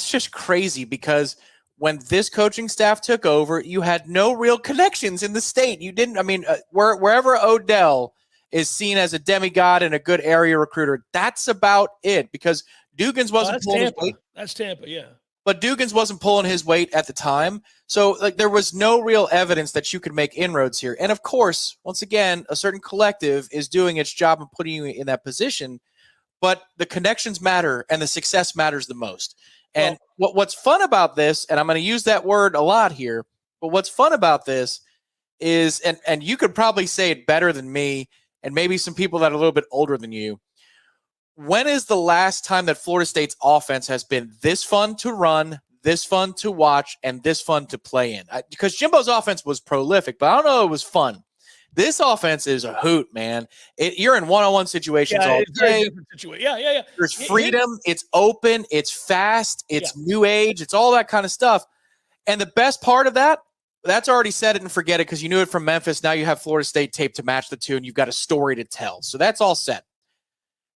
just crazy, because when this coaching staff took over, you had no real connections in the state. You didn't. I mean, wherever Odell is seen as a demigod and a good area recruiter, that's about it. Because Dugans wasn't pulling his weight. That's Tampa, yeah. But Dugans wasn't pulling his weight at the time. So there was no real evidence that you could make inroads here. And of course, once again, a certain collective is doing its job and putting you in that position. But the connections matter, and the success matters the most. And what's fun about this, and I'm going to use that word a lot here, but what's fun about this is, and you could probably say it better than me, and maybe some people that are a little bit older than you, when is the last time that Florida State's offense has been this fun to run, this fun to watch, and this fun to play in? Because Jimbo's offense was prolific, but I don't know, it was fun. This offense is a hoot, man. You're in one-on-one situations all day. Yeah. There's freedom. It's open. It's fast. It's new age. It's all that kind of stuff. And the best part of that, that's already set it and forget it, because you knew it from Memphis. Now you have Florida State tape to match the two, and you've got a story to tell. So that's all set.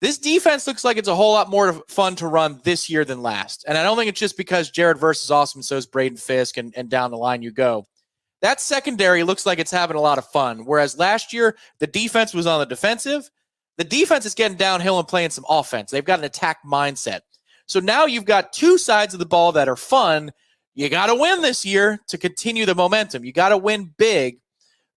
This defense looks like it's a whole lot more fun to run this year than last. And I don't think it's just because Jared Verse is awesome, so is Braden Fisk, and down the line you go. That secondary looks like it's having a lot of fun, whereas last year the defense was on the defensive. The defense is getting downhill and playing some offense. They've got an attack mindset. So now you've got two sides of the ball that are fun. You got to win this year to continue the momentum. You got to win big,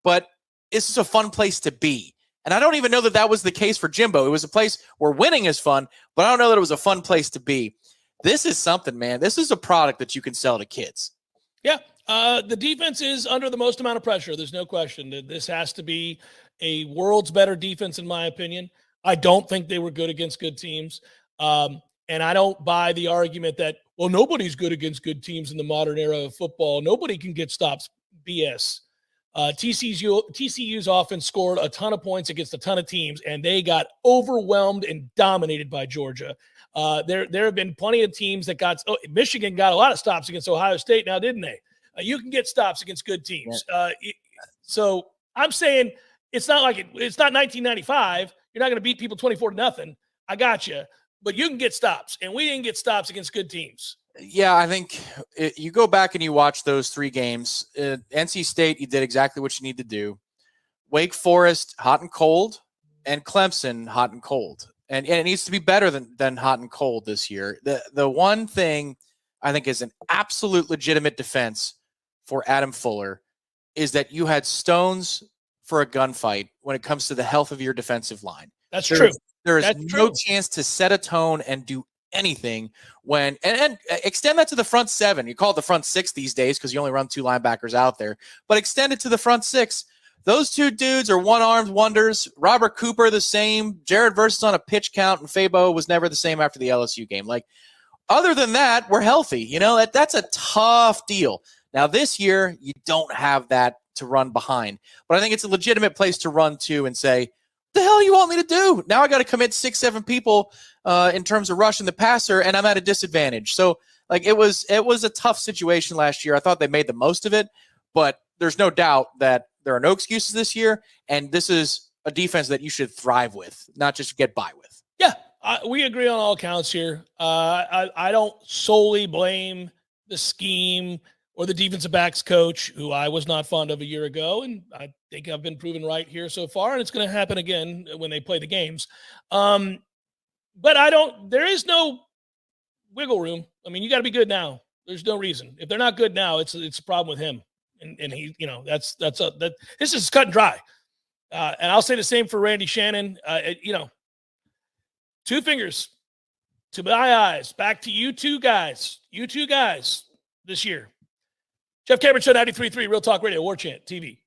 but this is a fun place to be. And I don't even know that that was the case for Jimbo. It was a place where winning is fun, but I don't know that it was a fun place to be. This is something, man. This is a product that you can sell to kids. Yeah. The defense is under the most amount of pressure. There's no question that this has to be a world's better defense, in my opinion. I don't think they were good against good teams. And I don't buy the argument that, well, nobody's good against good teams in the modern era of football. Nobody can get stops. BS. TCU's offense scored a ton of points against a ton of teams, and they got overwhelmed and dominated by Georgia. There have been plenty of teams that Michigan got a lot of stops against Ohio State now, didn't they? You can get stops against good teams. So I'm saying it's not like it's not 1995. You're not going to beat people 24-0. I got you. But you can get stops, and we didn't get stops against good teams. Yeah, I think you go back and you watch those three games. NC State, you did exactly what you need to do. Wake Forest, hot and cold, and Clemson, hot and cold. And it needs to be better than hot and cold this year. The one thing I think is an absolute legitimate defense for Adam Fuller is that you had stones for a gunfight when it comes to the health of your defensive line. That's true. There is That's no true. chance to set a tone and do anything when and extend that to the front seven. You call it the front six these days because you only run 2 linebackers out there, but extend it to the front six. Those 2 dudes are one-armed wonders. Robert Cooper, the same. Jared Versus on a pitch count, and Fabo was never the same after the LSU game. Like, other than that, we're healthy. You know, that's a tough deal. Now, this year, you don't have that to run behind. But I think it's a legitimate place to run to and say, the hell you want me to do? Now I got to commit 6-7 people in terms of rushing the passer, and I'm at a disadvantage. So, like, it was a tough situation last year. I thought they made the most of it, but there's no doubt that there are no excuses this year, and this is a defense that you should thrive with, not just get by with. Yeah, we agree on all counts here. I don't solely blame the scheme or the defensive backs coach, who I was not fond of a year ago, and I think I've been proven right here so far, and it's going to happen again when they play the games. But there is no wiggle room. I mean, you got to be good now. There's no reason. If they're not good now, it's a problem with him. And he, this is cut and dry. And I'll say the same for Randy Shannon. 2 fingers to my eyes, back to you two guys this year. Jeff Cameron Show, 93.3 Real Talk Radio, Warchant TV.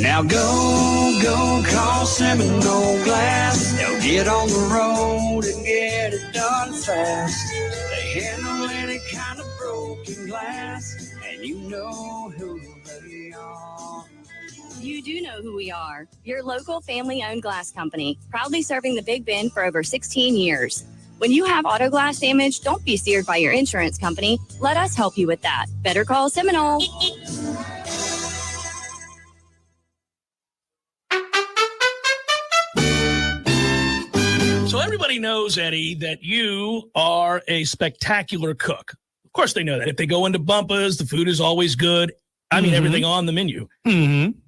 Now go call Seminole Glass. They'll get on the road and get it done fast. They handle any kind of broken glass, and you know who they are. You do know who we are. Your local family-owned glass company, proudly serving the Big Bend for over 16 years. When you have auto glass damage, don't be steered by your insurance company. Let us help you with that. Better call Seminole. So everybody knows, Eddie, that you are a spectacular cook. Of course they know that. If they go into Bumpa's, the food is always good. I mean, everything on the menu. Mm-hmm.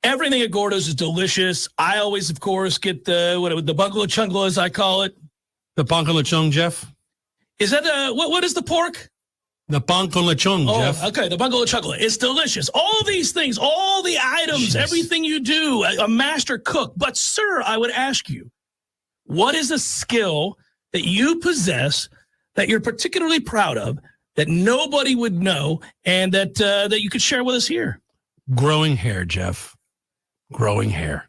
Everything at Gordo's is delicious. I always, of course, get the bungalow chungla, as I call it. The pan con lechon, Jeff. Is that what is the pork? The pan con lechon, Jeff. Okay, the bungalow chungla. It's delicious. All of these things, all the items, everything you do, a master cook. But, sir, I would ask you, what is a skill that you possess that you're particularly proud of, that nobody would know, and that you could share with us here? Growing hair, Jeff. Growing hair.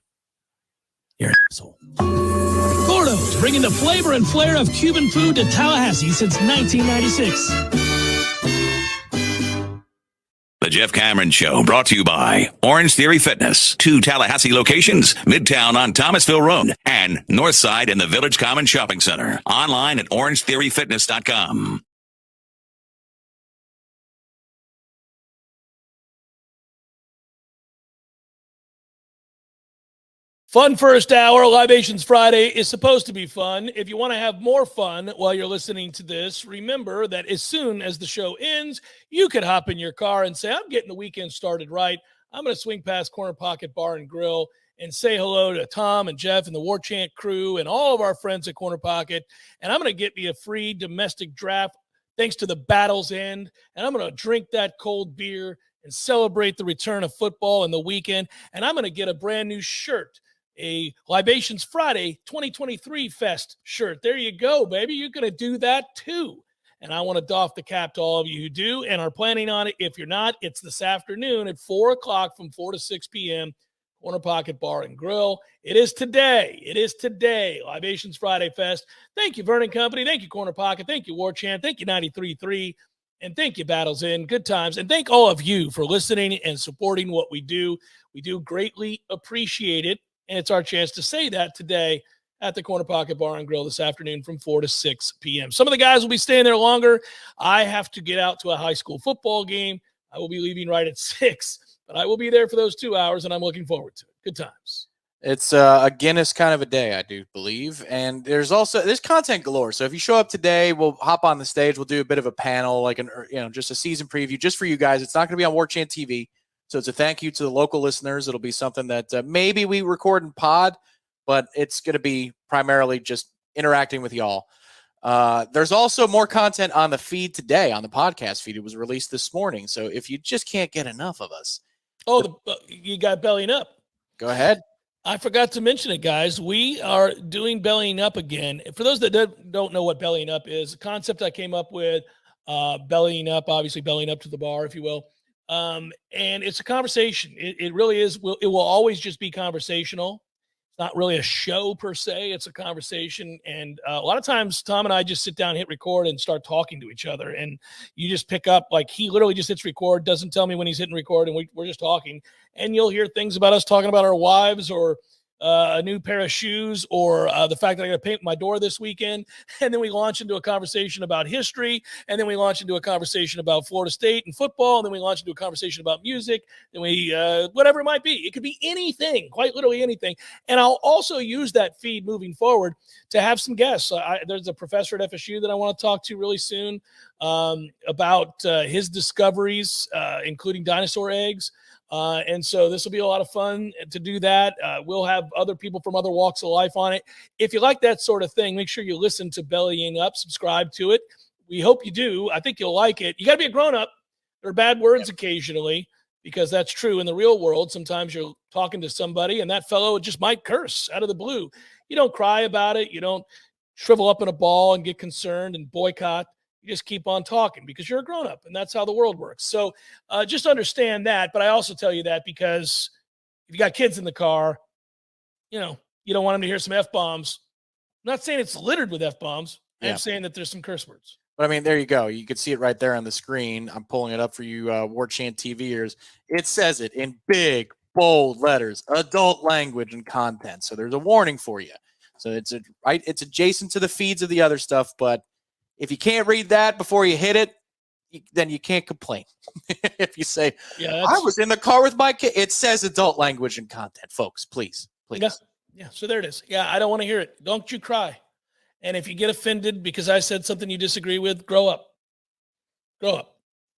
You're an asshole. Gordo's, bringing the flavor and flair of Cuban food to Tallahassee since 1996. The Jeff Cameron Show, brought to you by Orange Theory Fitness. 2 Tallahassee locations, Midtown on Thomasville Road and Northside in the Village Common Shopping Center. Online at orangetheoryfitness.com. Fun first hour. Libations Friday is supposed to be fun. If you want to have more fun while you're listening to this, remember that as soon as the show ends, you could hop in your car and say, I'm getting the weekend started right. I'm going to swing past Corner Pocket Bar and Grill and say hello to Tom and Jeff and the Warchant crew and all of our friends at Corner Pocket. And I'm going to get me a free domestic draft thanks to the Battle's End. And I'm going to drink that cold beer and celebrate the return of football and the weekend. And I'm going to get a brand new shirt, a Libations Friday 2023 Fest shirt. There you go, baby. You're going to do that too. And I want to doff the cap to all of you who do and are planning on it. If you're not, it's this afternoon at 4 o'clock from 4 to 6 p.m. Corner Pocket Bar and Grill. It is today. Libations Friday Fest. Thank you, Vernon Company. Thank you, Corner Pocket. Thank you, Warchant. Thank you, 93.3. And thank you, Battles In. Good times. And thank all of you for listening and supporting what we do. We do greatly appreciate it. And it's our chance to say that today at the Corner Pocket Bar and Grill this afternoon from 4 to 6 p.m. Some of the guys will be staying there longer. I have to get out to a high school football game. I will be leaving right at 6, but I will be there for those 2 hours, and I'm looking forward to it. Good times. It's a Guinness kind of a day, I do believe. And there's content galore. So if you show up today, we'll hop on the stage. We'll do a bit of a panel, like just a season preview just for you guys. It's not going to be on Warchant TV. So it's a thank you to the local listeners. It'll be something that maybe we record in pod, but it's going to be primarily just interacting with y'all. There's also more content on the feed today, on the podcast feed. It was released this morning. So if you just can't get enough of us. You got bellying up. Go ahead. I forgot to mention it, guys. We are doing Bellying Up again. For those that don't know what Bellying Up is, a concept I came up with, bellying up, obviously bellying up to the bar, if you will. And it's a conversation. It really is. It will always just be conversational. It's not really a show per se. It's a conversation. And a lot of times Tom and I just sit down, hit record, and start talking to each other. And you just pick up, like, he literally just hits record, doesn't tell me when he's hitting record, and we're just talking. And you'll hear things about us talking about our wives, or a new pair of shoes, or the fact that I got to paint my door this weekend. And then we launch into a conversation about history. And then we launch into a conversation about Florida State and football. And then we launch into a conversation about music. Then we, whatever it might be. It could be anything, quite literally anything. And I'll also use that feed moving forward to have some guests. There's a professor at FSU that I want to talk to really soon about his discoveries, including dinosaur eggs. And so this will be a lot of fun to do that. We'll have other people from other walks of life on it. If you like that sort of thing, make sure you listen to Bellying Up, subscribe to it. We hope you do. I think you'll like it. You got to be a grown-up. There are bad words occasionally, because that's true in the real world. Sometimes you're talking to somebody and that fellow just might curse out of the blue. You don't cry about it. You don't shrivel up in a ball and get concerned and boycott. You just keep on talking because you're a grown-up, and that's how the world works. So just understand that. But I also tell you that because if you got kids in the car, you don't want them to hear some F-bombs. I'm not saying it's littered with F-bombs. Yeah. I'm saying that there's some curse words. But I mean, there you go. You can see it right there on the screen. I'm pulling it up for you, Warchant TVers. It says it in big, bold letters, adult language and content. So there's a warning for you. So it's adjacent to the feeds of the other stuff, but if you can't read that before you hit it, then you can't complain. If you say, I was in the car with my kid, it says adult language and content, folks. Please. Yeah. So there it is. Yeah. I don't want to hear it. Don't you cry. And if you get offended because I said something you disagree with, grow up.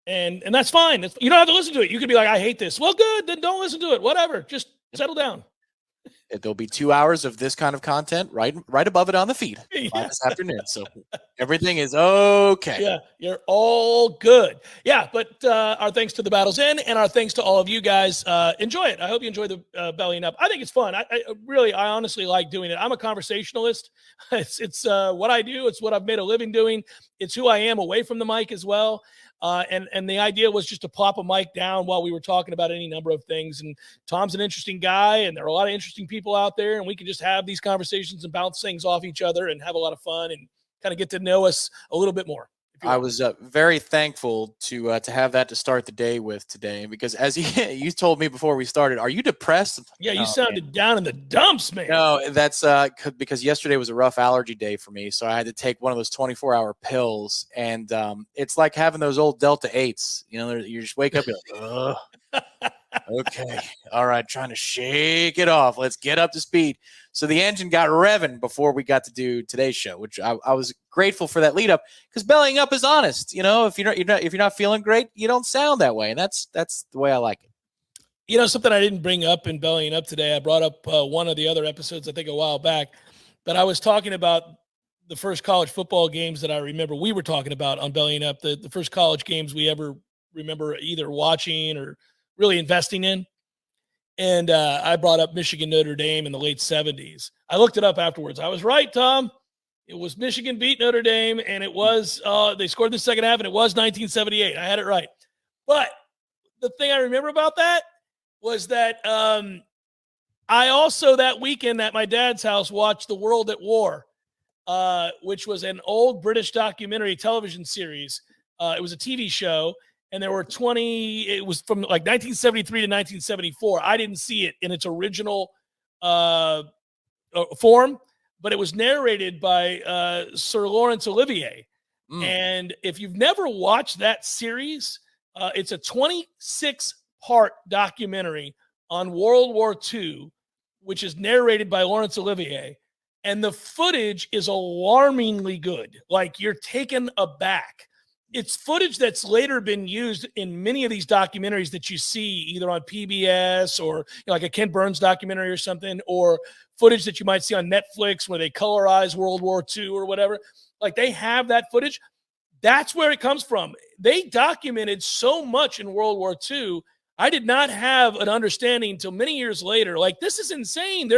And that's fine. You don't have to listen to it. You could be like, I hate this. Well, good. Then don't listen to it. Whatever. Just settle down. There'll be 2 hours of this kind of content right above it on the feed this afternoon. So everything is okay. Yeah, you're all good. Yeah, but our thanks to the Battle's End, and our thanks to all of you guys. Enjoy it. I hope you enjoy the Bellying Up. I think it's fun. I honestly like doing it. I'm a conversationalist. It's what I do. It's what I've made a living doing. It's who I am away from the mic as well. And the idea was just to plop a mic down while we were talking about any number of things. And Tom's an interesting guy, and there are a lot of interesting people out there, and we can just have these conversations and bounce things off each other and have a lot of fun and kind of get to know us a little bit more. I was very thankful to have that to start the day with today, because as you told me before we started, are you depressed? Yeah, you sounded down in the dumps, man. No, that's because yesterday was a rough allergy day for me, so I had to take one of those 24-hour pills, and it's like having those old Delta 8s. You just wake up and you're like, okay, all right, trying to shake it off. Let's get up to speed. So the engine got revving before we got to do today's show, which I was grateful for that lead up, because Bellying Up is honest. If you're not feeling great, you don't sound that way, and that's the way I like it. Something I didn't bring up in Bellying Up today, I brought up one of the other episodes, I think a while back, but I was talking about the first college football games that I remember we were talking about on Bellying Up, the first college games we ever remember either watching or really investing in. And I brought up Michigan Notre Dame in the late 70s. I looked it up afterwards. I was right, Tom. It was Michigan beat Notre Dame, and it was they scored in the second half, and it was 1978. I had it right. But the thing I remember about that was that I also that weekend at my dad's house watched The World at War, which was an old British documentary television series. It was a TV show. And there were it was from like 1973 to 1974. I didn't see it in its original form, but it was narrated by Sir Laurence Olivier. And if you've never watched that series, it's a 26-part documentary on World War II, which is narrated by Laurence Olivier. And the footage is alarmingly good. Like, you're taken aback. It's footage that's later been used in many of these documentaries that you see either on PBS or like a Ken Burns documentary or something, or footage that you might see on Netflix where they colorize World War II or whatever. Like, they have that footage. That's where it comes from. They documented so much in World War II. I did not have an understanding until many years later. Like, this is insane.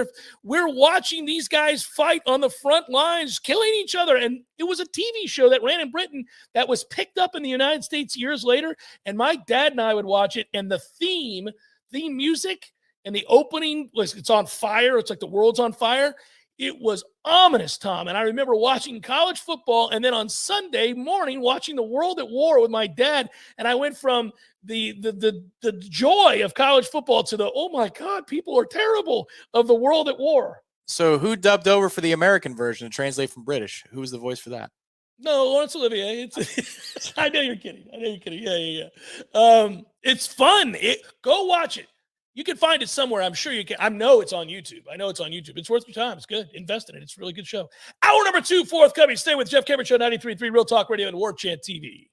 We're watching these guys fight on the front lines, killing each other. And it was a TV show that ran in Britain that was picked up in the United States years later. And my dad and I would watch it. And the theme music and the opening was, it's on fire. It's like the world's on fire. It was ominous, Tom. And I remember watching college football and then on Sunday morning watching the World at War with my dad. And I went from the joy of college football to the, oh my God, people are terrible, of the World at War. So who dubbed over for the American version to translate from British? Who was the voice for that? No, Laurence Olivier. I know you're kidding. Yeah. It's fun. Go watch it. You can find it somewhere. I'm sure you can. I know it's on YouTube. It's worth your time. It's good. Invest in it. It's a really good show. Hour number 2, forthcoming. Stay with Jeff Cameron Show, 93.3 Real Talk Radio and Warchant TV.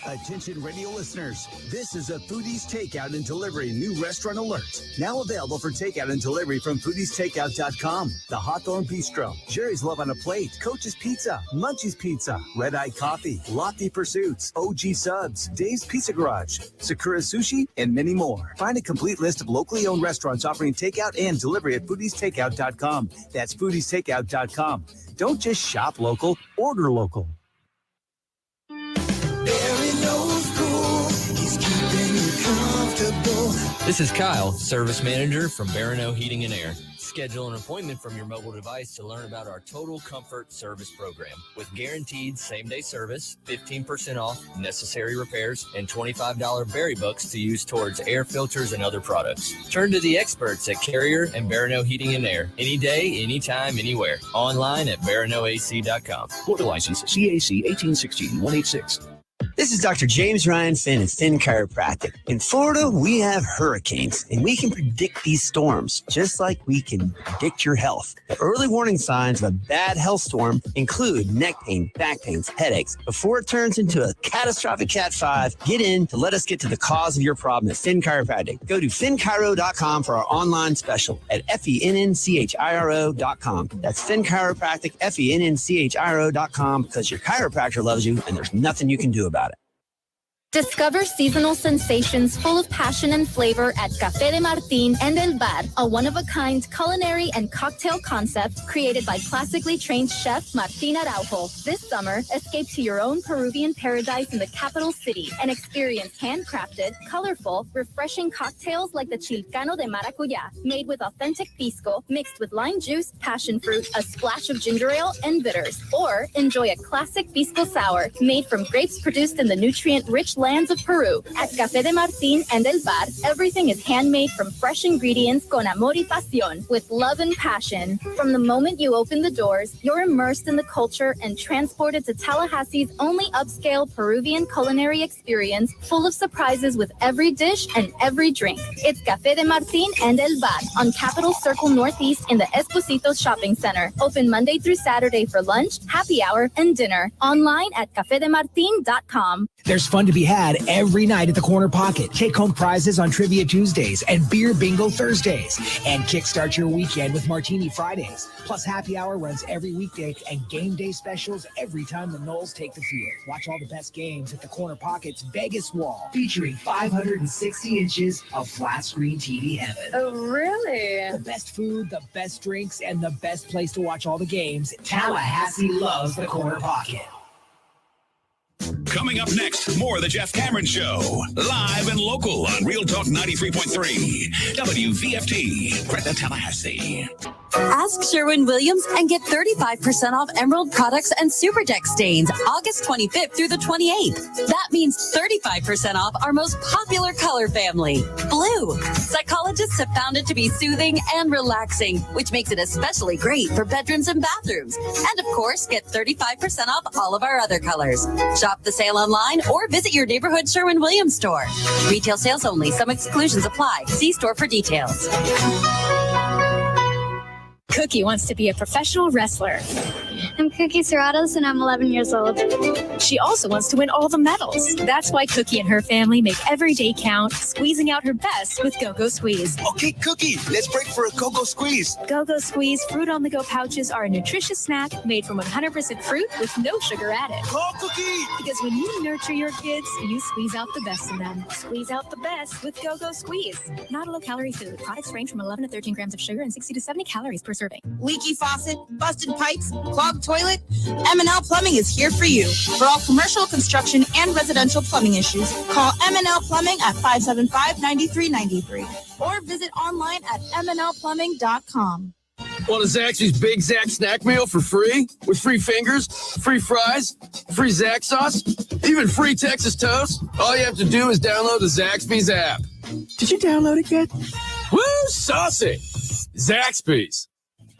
Attention radio listeners, this is a Foodies Takeout and Delivery new restaurant alert. Now available for takeout and delivery from foodiestakeout.com. The Hawthorne Bistro, Jerry's Love on a Plate, Coach's Pizza, Munchie's Pizza, Red Eye Coffee, Lofty Pursuits, OG Subs, Dave's Pizza Garage, Sakura Sushi, and many more. Find a complete list of locally owned restaurants offering takeout and delivery at foodiestakeout.com. That's foodiestakeout.com. Don't just shop local, order local. This is Kyle, Service Manager from Barano Heating and Air. Schedule an appointment from your mobile device to learn about our Total Comfort Service Program. With guaranteed same-day service, 15% off necessary repairs, and $25 berry books to use towards air filters and other products. Turn to the experts at Carrier and Barano Heating and Air. Any day, anytime, anywhere. Online at baranoac.com. Florida license CAC 1816-186. This is Dr. James Ryan Finn at Finn Chiropractic. In Florida, we have hurricanes, and we can predict these storms, just like we can predict your health. The early warning signs of a bad health storm include neck pain, back pains, headaches. Before it turns into a catastrophic Cat 5, get in to let us get to the cause of your problem at Finn Chiropractic. Go to finnchiro.com for our online special at FENNCHIRO.com. That's Finn Chiropractic, FENNCHIRO.com, because your chiropractor loves you, and there's nothing you can do about it. Discover seasonal sensations full of passion and flavor at Café de Martín and El Bar, a one-of-a-kind culinary and cocktail concept created by classically trained chef Martín Araujo. This summer, escape to your own Peruvian paradise in the capital city and experience handcrafted, colorful, refreshing cocktails like the Chilcano de Maracuyá, made with authentic pisco, mixed with lime juice, passion fruit, a splash of ginger ale, and bitters. Or enjoy a classic pisco sour made from grapes produced in the nutrient-rich lands of Peru. At Café de Martín and El Bar, everything is handmade from fresh ingredients con amor y pasión, with love and passion. From the moment you open the doors, you're immersed in the culture and transported to Tallahassee's only upscale Peruvian culinary experience, full of surprises with every dish and every drink. It's Café de Martín and El Bar on Capitol Circle Northeast in the Esposito Shopping Center. Open Monday through Saturday for lunch, happy hour, and dinner. Online at cafedemartin.com. There's fun to be had every night at the Corner Pocket. Take home prizes on Trivia Tuesdays and Beer Bingo Thursdays. And kickstart your weekend with Martini Fridays. Plus happy hour runs every weekday and game day specials every time the Noles take the field. Watch all the best games at the Corner Pocket's Vegas Wall, featuring 560 inches of flat screen TV heaven. Oh, really? The best food, the best drinks, and the best place to watch all the games. Tallahassee loves the Corner Pocket. Coming up next, more of the Jeff Cameron Show. Live and local on Real Talk 93.3. WVFT, Greta, Tallahassee. Ask Sherwin-Williams and get 35% off Emerald products and Super Deck stains August 25th through the 28th. That means 35% off our most popular color family, blue. Psychologists have found it to be soothing and relaxing, which makes it especially great for bedrooms and bathrooms. And of course, get 35% off all of our other colors. Shop the sale online or visit your neighborhood Sherwin-Williams store. Retail sales only. Some exclusions apply. See store for details. Cookie wants to be a professional wrestler. I'm Cookie Serratos, and I'm 11 years old. She also wants to win all the medals. That's why Cookie and her family make every day count, squeezing out her best with Go-Go Squeeze. Okay, Cookie, let's break for a Go-Go Squeeze. Go-Go Squeeze fruit-on-the-go pouches are a nutritious snack made from 100% fruit with no sugar added. Call Cookie! Because when you nurture your kids, you squeeze out the best in them. Squeeze out the best with Go-Go Squeeze. Not a low-calorie food. Products range from 11 to 13 grams of sugar and 60 to 70 calories per serving. Leaky faucet, busted pipes, clogged toilet? M&L Plumbing is here for you. For all commercial, construction, and residential plumbing issues, call M&L Plumbing at 575-9393 or visit online at mnlplumbing.com. Want a Zaxby's Big Zax snack meal for free? With free fingers, free fries, free Zax sauce, even free Texas toast? All you have to do is download the Zaxby's app. Did you download it yet? Woo, saucy! Zaxby's.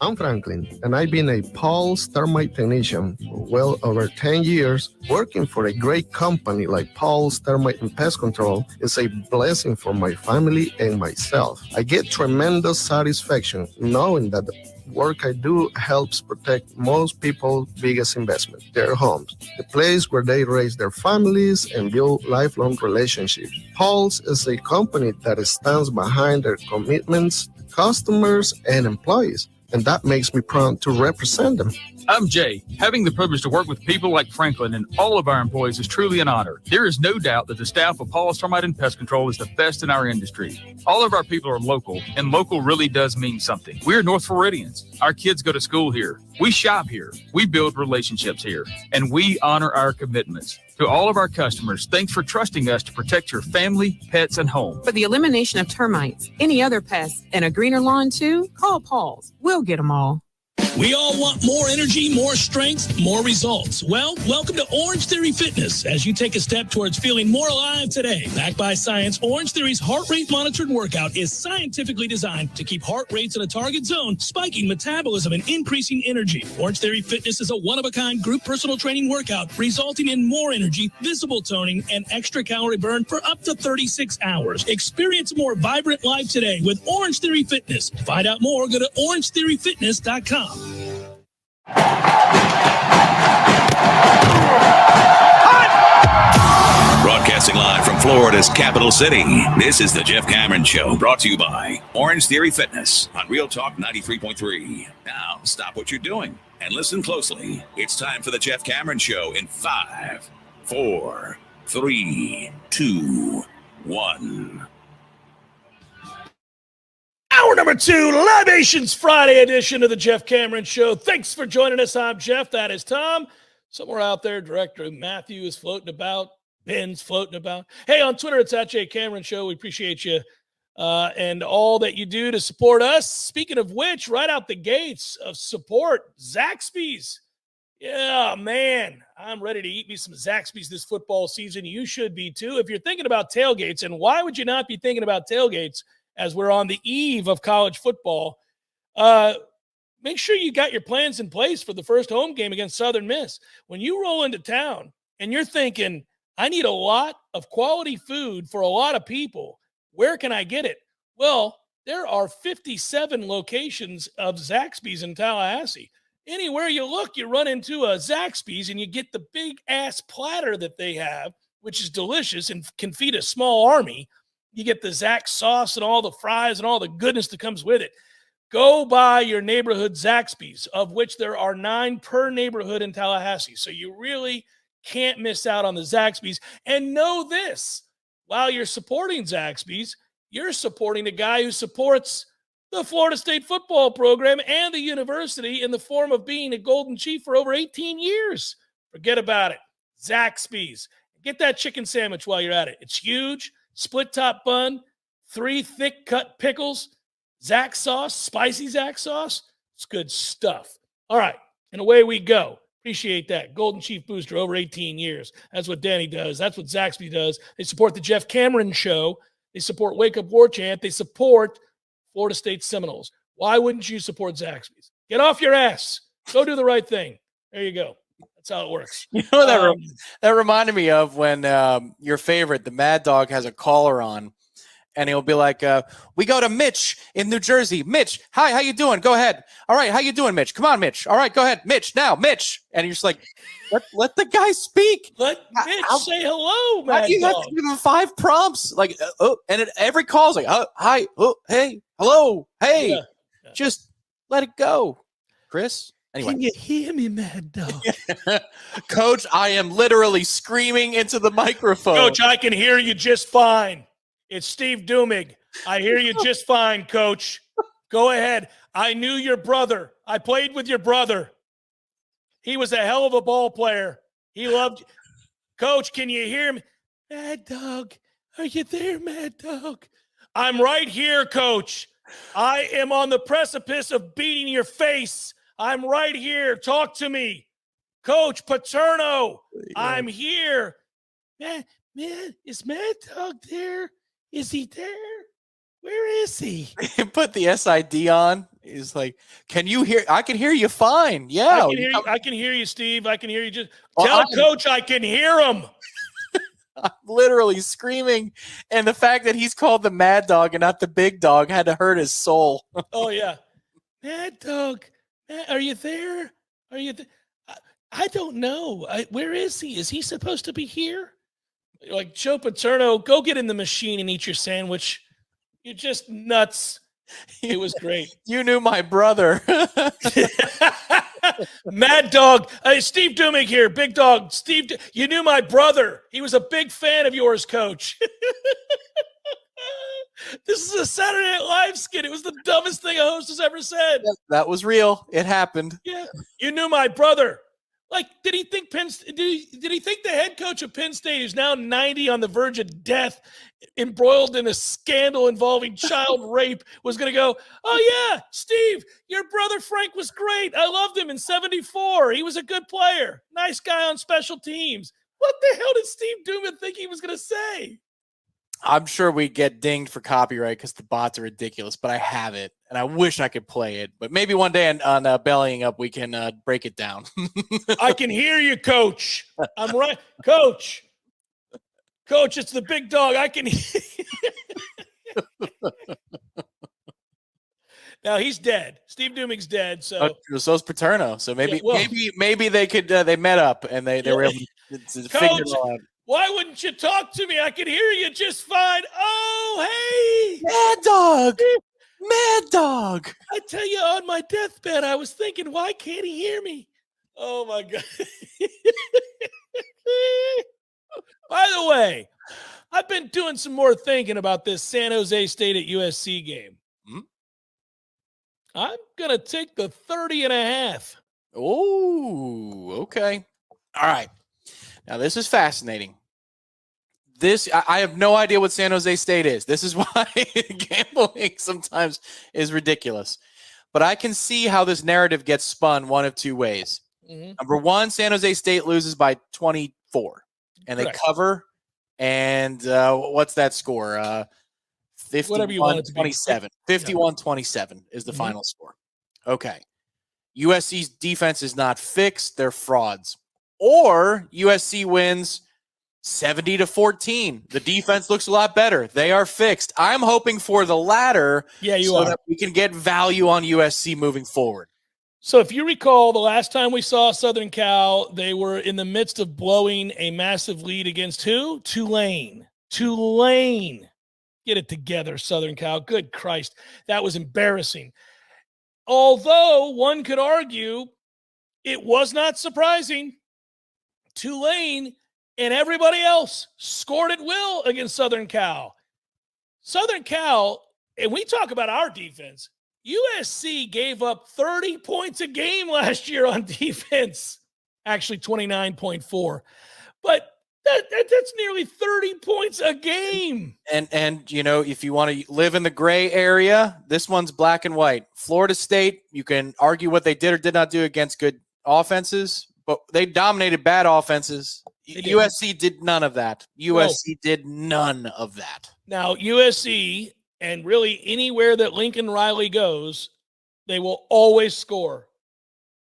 I'm Franklin, and I've been a Paul's Termite technician for well over 10 years. Working for a great company like Paul's Termite and Pest Control is a blessing for my family and myself. I get tremendous satisfaction knowing that the work I do helps protect most people's biggest investment, their homes, the place where they raise their families and build lifelong relationships. Paul's is a company that stands behind their commitments, customers, and employees. And that makes me proud to represent them. I'm Jay. Having the privilege to work with people like Franklin and all of our employees is truly an honor. There is no doubt that the staff of Paul's Termite and Pest Control is the best in our industry. All of our people are local, and local really does mean something. We're North Floridians. Our kids go to school here. We shop here. We build relationships here. And we honor our commitments. To all of our customers, thanks for trusting us to protect your family, pets, and home. For the elimination of termites, any other pests, and a greener lawn too, call Paul's. We'll get them all. We all want more energy, more strength, more results. Well, welcome to Orange Theory Fitness as you take a step towards feeling more alive today. Backed by science, Orange Theory's heart rate monitored workout is scientifically designed to keep heart rates in a target zone, spiking metabolism and increasing energy. Orange Theory Fitness is a one-of-a-kind group personal training workout resulting in more energy, visible toning, and extra calorie burn for up to 36 hours. Experience a more vibrant life today with Orange Theory Fitness. To find out more, go to orangetheoryfitness.com. Broadcasting live from Florida's capital city, this is the Jeff Cameron Show, brought to you by Orange Theory Fitness on Real Talk 93.3. Now, stop what you're doing and listen closely. It's time for the Jeff Cameron Show in 5, 4, 3, 2, 1. Hour number 2, Libations Friday edition of the Jeff Cameron Show. Thanks for joining us. I'm Jeff. That is Tom. Somewhere out there, Director Matthew is floating about. Ben's floating about. Hey, on Twitter, it's at J Cameron Show. We appreciate you and all that you do to support us. Speaking of which, right out the gates of support, Zaxby's. Yeah, man, I'm ready to eat me some Zaxby's this football season. You should be too. If you're thinking about tailgates, and why would you not be thinking about tailgates as we're on the eve of college football? Make sure you got your plans in place for the first home game against Southern Miss. When you roll into town and you're thinking, I need a lot of quality food for a lot of people, where can I get it? Well, there are 57 locations of Zaxby's in Tallahassee. Anywhere you look, you run into a Zaxby's and you get the big-ass platter that they have, which is delicious and can feed a small army. You get the Zax sauce and all the fries and all the goodness that comes with it. Go by your neighborhood Zaxby's, of which there are 9 per neighborhood in Tallahassee. So you really can't miss out on the Zaxby's. And know this, while you're supporting Zaxby's, you're supporting a guy who supports the Florida State football program and the university in the form of being a Golden Chief for over 18 years. Forget about it. Zaxby's. Get that chicken sandwich while you're at it. It's huge. Split top bun, 3 thick cut pickles, Zax sauce, spicy Zax sauce. It's good stuff. All right, and away we go. Appreciate that. Golden Chief Booster, over 18 years. That's what Danny does. That's what Zaxby does. They support the Jeff Cameron Show. They support Wake Up Warchant. They support Florida State Seminoles. Why wouldn't you support Zaxby's? Get off your ass. Go do the right thing. There you go. That's how it works. You know what that reminded me of when your favorite, the Mad Dog, has a collar on, and he'll be like, we go to Mitch in New Jersey. Mitch, hi, how you doing? Go ahead. All right, how you doing, Mitch? Come on, Mitch. All right, go ahead. Mitch, now, Mitch. And you're just like, let the guy speak. Let Mitch say hello, How man. do you have to give him 5 prompts? Like, and every call's like, hi, hey, hello, hey. Yeah. Just let it go, Chris. Anyway. Can you hear me, Mad Dog? Coach, I am literally screaming into the microphone. Coach, I can hear you just fine. It's Steve Dumig. I hear you just fine, Coach. Go ahead. I knew your brother. I played with your brother. He was a hell of a ball player. He loved you. Coach, can you hear me? Mad Dog, are you there, Mad Dog? I'm right here, Coach. I am on the precipice of beating your face. I'm right here. Talk to me. Coach Paterno, I'm here. Man, is Mad Dog there? Is he there? Where is he? Put the SID on. He's like, can you hear? I can hear you fine. Yeah. I can hear you, Steve. I can hear you. Just Well, tell Coach I can hear him. I'm literally screaming. And the fact that he's called the Mad Dog and not the Big Dog had to hurt his soul. Oh, yeah. Mad Dog, are you there? Are you there? I don't know. Where is he? Is he supposed to be here? Like, Joe Paterno, go get in the machine and eat your sandwich. You're just nuts. It was great. You knew my brother. Mad Dog. Steve Dumig here. Big Dog. Steve, you knew my brother. He was a big fan of yours, Coach. This is a Saturday Night Live skit. It was the dumbest thing a host has ever said. That was real. It happened. Yeah. You knew my brother. Like, did he think did he think the head coach of Penn State, who's now 90 on the verge of death, embroiled in a scandal involving child rape, was going to go, oh, yeah, Steve, your brother Frank was great. I loved him in 74. He was a good player. Nice guy on special teams. What the hell did Steve Duman think he was going to say? I'm sure we get dinged for copyright because the bots are ridiculous, but I have it, and I wish I could play it. But maybe one day on Bellying Up, we can break it down. I can hear you, Coach. I'm right. Coach, it's the Big Dog. I can hear Now, he's dead. Steve Dumig's dead. So so's Paterno. So maybe Yeah, well- maybe they could they met up and they were able to figure Coach, it all out. why wouldn't you talk to me? I can hear you just fine. Oh, hey. Mad Dog. Mad Dog. I tell you, on my deathbed, I was thinking, why can't he hear me? Oh, my God. By the way, I've been doing some more thinking about this San Jose State at USC game. I'm going to take the 30.5. Oh, okay. All right. Now, this is fascinating. I have no idea what San Jose State is. This is why gambling sometimes is ridiculous. But I can see how this narrative gets spun one of two ways. Mm-hmm. Number one, San Jose State loses by 24, and Correct. they cover. And what's that score? 51-27. 51-27 is the final score. Okay. USC's defense is not fixed. They're frauds. Or USC wins 70-14. The defense looks a lot better. They are fixed. I'm hoping for the latter. Yeah, you so are. that we can get value on USC moving forward. So if you recall, the last time we saw Southern Cal, they were in the midst of blowing a massive lead against who? Tulane. Get it together, Southern Cal. Good Christ. That was embarrassing. Although one could argue it was not surprising. Tulane and everybody else scored at will against Southern Cal. Southern Cal, and we talk about our defense, USC gave up 30 points a game last year on defense. Actually, 29.4. But that's nearly 30 points a game. And you know, if you want to live in the gray area, this one's black and white. Florida State, you can argue what they did or did not do against good offenses, but they dominated bad offenses. USC did none of that. USC did none of that. Now, USC, and really anywhere that Lincoln Riley goes, they will always score.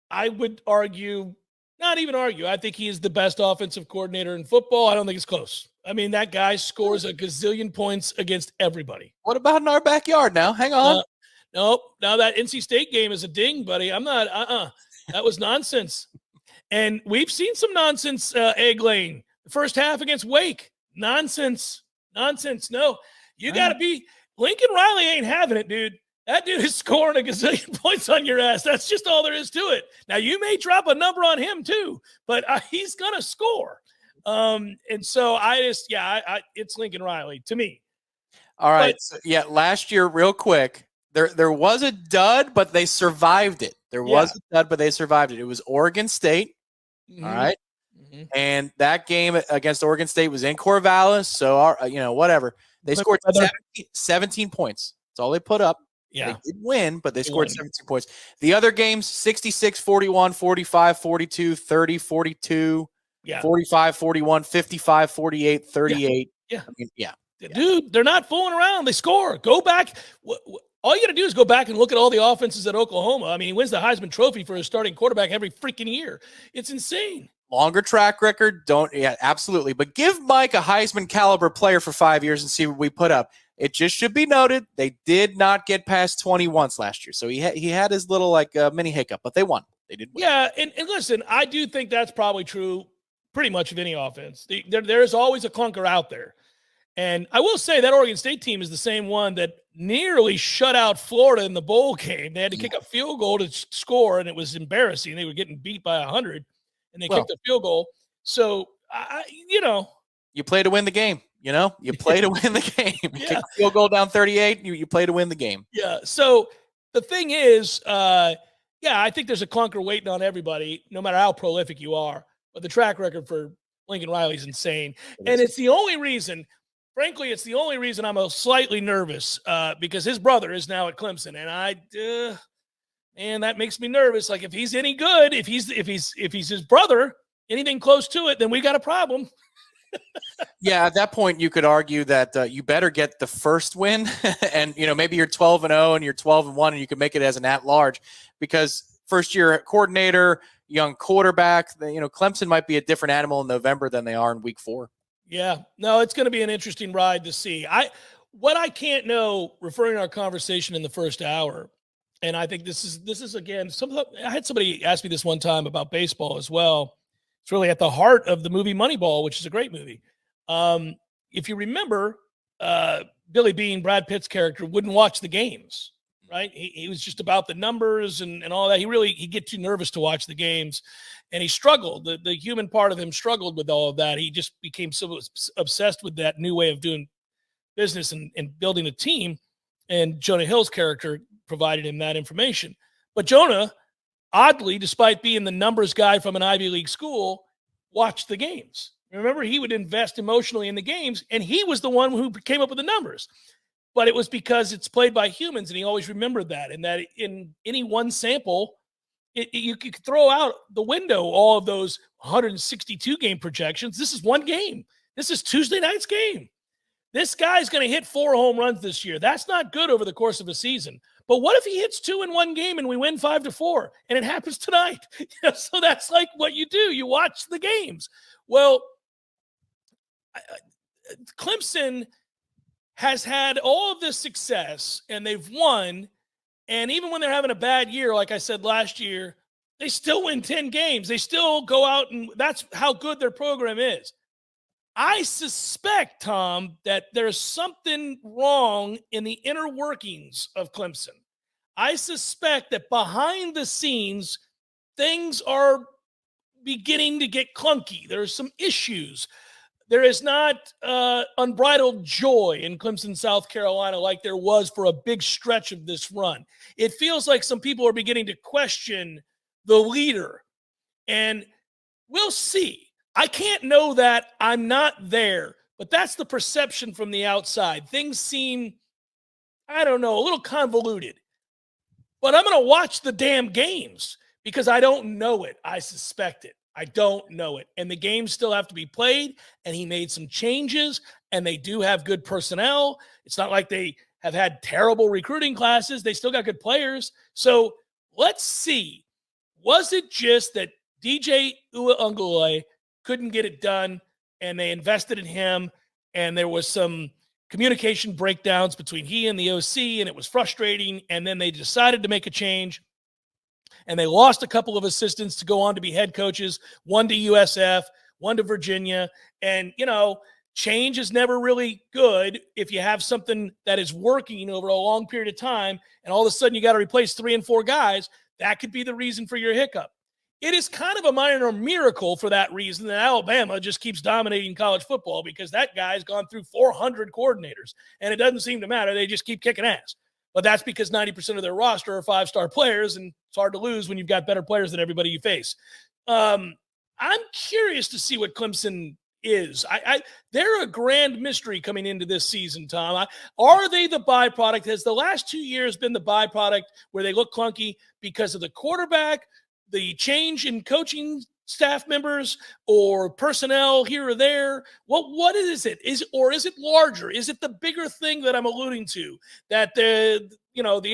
I would argue Not even argue. I think he is the best offensive coordinator in football. I don't think it's close. I mean, that guy scores a gazillion points against everybody. What about in our backyard now? Hang on. Nope. Now that NC State game is a ding, buddy. I'm not. That was nonsense. And we've seen some nonsense, Egg Lane. The first half against Wake. Nonsense. No, you got to be. Lincoln Riley ain't having it, dude. That dude is scoring a gazillion points on your ass. That's just all there is to it. Now, you may drop a number on him too, but he's going to score. And so it's Lincoln Riley to me. All right. Last year, real quick, there was a dud, but they survived it. There was a dud, but they survived it. It was Oregon State. Mm-hmm. All right. Mm-hmm. And that game against Oregon State was in Corvallis. So, whatever. They scored 17 points. That's all they put up. Yeah. They did win, but they scored 17 points. The other games, 66, 41, 45, 42, 30, 42, 45, 41, 55, 48, 38. Yeah. I mean, Dude, they're not fooling around. They score. Go back. All you got to do is go back and look at all the offenses at Oklahoma. I mean, he wins the Heisman Trophy for his starting quarterback every freaking year. It's insane. Longer track record. Absolutely. But give Mike a Heisman caliber player for 5 years and see what we put up. It just should be noted they did not get past 20 once last year. So he had his little mini hiccup, but they won. They did win. Yeah, and listen, I do think that's probably true pretty much of any offense. There is always a clunker out there. And I will say that Oregon State team is the same one that nearly shut out Florida in the bowl game. They had to kick a field goal to score, and it was embarrassing. They were getting beat by 100, and they kicked a field goal. So, you play to win the game. You play to win the game. You kick a field goal down 38, you play to win the game. Yeah. So the thing is, I think there's a clunker waiting on everybody, no matter how prolific you are. But the track record for Lincoln Riley is insane. And it's the only reason, frankly, I'm slightly nervous because his brother is now at Clemson. And that makes me nervous. Like, if he's any good, if he's his brother, anything close to it, then we got a problem. Yeah, at that point, you could argue that you better get the first win, and maybe you're 12-0 and you're 12-1, and you can make it as an at-large, because first-year coordinator, young quarterback. Clemson might be a different animal in November than they are in Week 4. Yeah, no, it's going to be an interesting ride to see. What I can't know, referring to our conversation in the first hour, and I think this is again, I had somebody ask me this one time about baseball as well. It's really at the heart of the movie Moneyball, which is a great movie. If you remember, Billy Beane, Brad Pitt's character, wouldn't watch the games, right? He was just about the numbers and all that. He'd get too nervous to watch the games, and he struggled. The human part of him struggled with all of that. He just became so obsessed with that new way of doing business and building a team, and Jonah Hill's character provided him that information. But Jonah, oddly, despite being the numbers guy from an Ivy League school, watched the games. Remember, he would invest emotionally in the games, and he was the one who came up with the numbers. But it was because it's played by humans, and he always remembered that. And that in any one sample, you could throw out the window all of those 162 game projections. This is one game. This is Tuesday night's game. This guy's going to hit 4 home runs this year. That's not good over the course of a season. But what if he hits 2 in one game and we win 5-4, and it happens tonight? So that's like what you do. You watch the games. Well, Clemson has had all of this success, and they've won. And even when they're having a bad year, like I said last year, they still win 10 games. They still go out, and that's how good their program is. I suspect, Tom, that there's something wrong in the inner workings of Clemson. I suspect that behind the scenes, things are beginning to get clunky. There are some issues. There is not unbridled joy in Clemson, South Carolina, like there was for a big stretch of this run. It feels like some people are beginning to question the leader. And we'll see. I can't know that. I'm not there. But that's the perception from the outside. Things seem, a little convoluted. But I'm going to watch the damn games because I don't know it. I suspect it. I don't know it. And the games still have to be played, and he made some changes, and they do have good personnel. It's not like they have had terrible recruiting classes. They still got good players. So let's see. Was it just that DJ Uiagalelei couldn't get it done, and they invested in him, and there was some communication breakdowns between he and the OC, and it was frustrating, and then they decided to make a change, and they lost a couple of assistants to go on to be head coaches, one to USF, one to Virginia, and, change is never really good if you have something that is working over a long period of time, and all of a sudden you got to replace 3 and 4 guys. That could be the reason for your hiccup. It is kind of a minor miracle for that reason that Alabama just keeps dominating college football, because that guy's gone through 400 coordinators, and it doesn't seem to matter. They just keep kicking ass. But that's because 90% of their roster are 5-star players, and it's hard to lose when you've got better players than everybody you face. I'm curious to see what Clemson is. They're a grand mystery coming into this season, Tom. Are they the byproduct? Has the last 2 years been the byproduct where they look clunky because of the quarterback, the change in coaching staff members, or personnel here or there? What is it? Is it larger? Is it the bigger thing that I'm alluding to, that the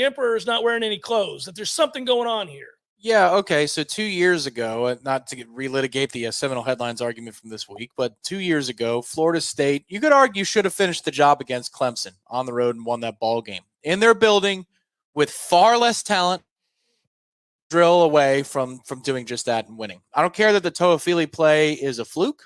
emperor is not wearing any clothes, that there's something going on here? Yeah, okay. So 2 years ago, not to relitigate the Seminole headlines argument from this week, but 2 years ago, Florida State, you could argue, should have finished the job against Clemson on the road and won that ball game in their building with far less talent, drill away from doing just that and winning. I don't care that the Toafili play is a fluke.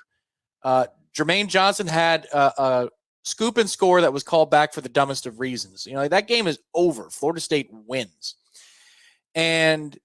Jermaine Johnson had a scoop and score that was called back for the dumbest of reasons. That game is over. Florida State wins. And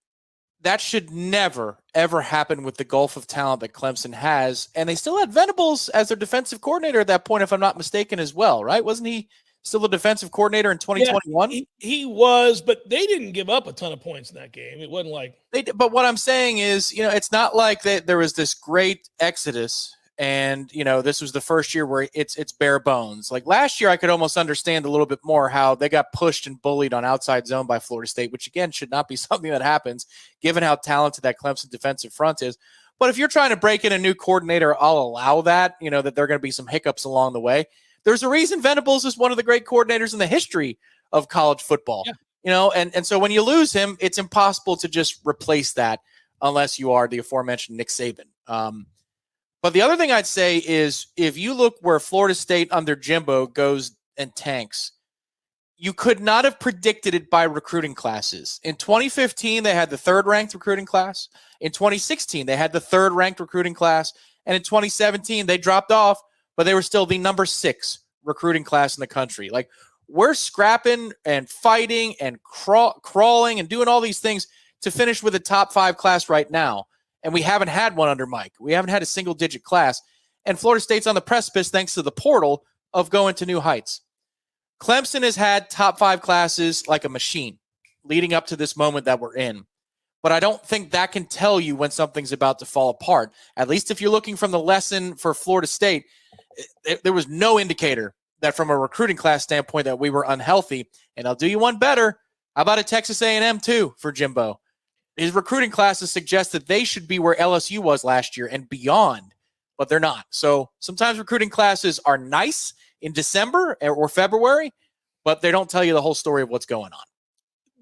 that should never, ever happen with the gulf of talent that Clemson has. And they still had Venables as their defensive coordinator at that point, if I'm not mistaken, as well, right? Wasn't he still the defensive coordinator in 2021? Yeah, he was, but they didn't give up a ton of points in that game. It wasn't like But what I'm saying is, it's not like there was this great exodus, and this was the first year where it's bare bones. Like last year, I could almost understand a little bit more how they got pushed and bullied on outside zone by Florida State, which again should not be something that happens given how talented that Clemson defensive front is. But if you're trying to break in a new coordinator, I'll allow that. That there are going to be some hiccups along the way. There's a reason Venables is one of the great coordinators in the history of college football. Yeah. And so when you lose him, it's impossible to just replace that unless you are the aforementioned Nick Saban. But the other thing I'd say is, if you look where Florida State under Jimbo goes and tanks, you could not have predicted it by recruiting classes. In 2015, they had the 3rd-ranked recruiting class. In 2016, they had the 3rd-ranked recruiting class. And in 2017, they dropped off, but they were still the number 6 recruiting class in the country. Like, we're scrapping and fighting and crawling and doing all these things to finish with a top 5 class right now. And we haven't had one under Mike. We haven't had a single-digit class. And Florida State's on the precipice, thanks to the portal, of going to new heights. Clemson has had top 5 classes like a machine leading up to this moment that we're in. But I don't think that can tell you when something's about to fall apart. At least if you're looking from the lesson for Florida State, there was no indicator that from a recruiting class standpoint that we were unhealthy. And I'll do you one better. How about a Texas A&M too for Jimbo? His recruiting classes suggest that they should be where LSU was last year and beyond, but they're not. So sometimes recruiting classes are nice in December or February, but they don't tell you the whole story of what's going on.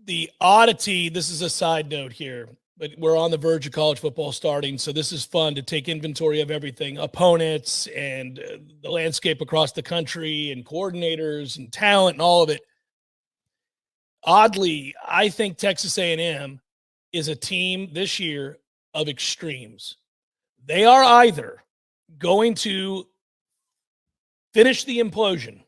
The oddity, this is a side note here, but we're on the verge of college football starting, so this is fun to take inventory of everything, opponents and the landscape across the country and coordinators and talent and all of it. Oddly, I think Texas A&M is a team this year of extremes. They are either going to finish the implosion,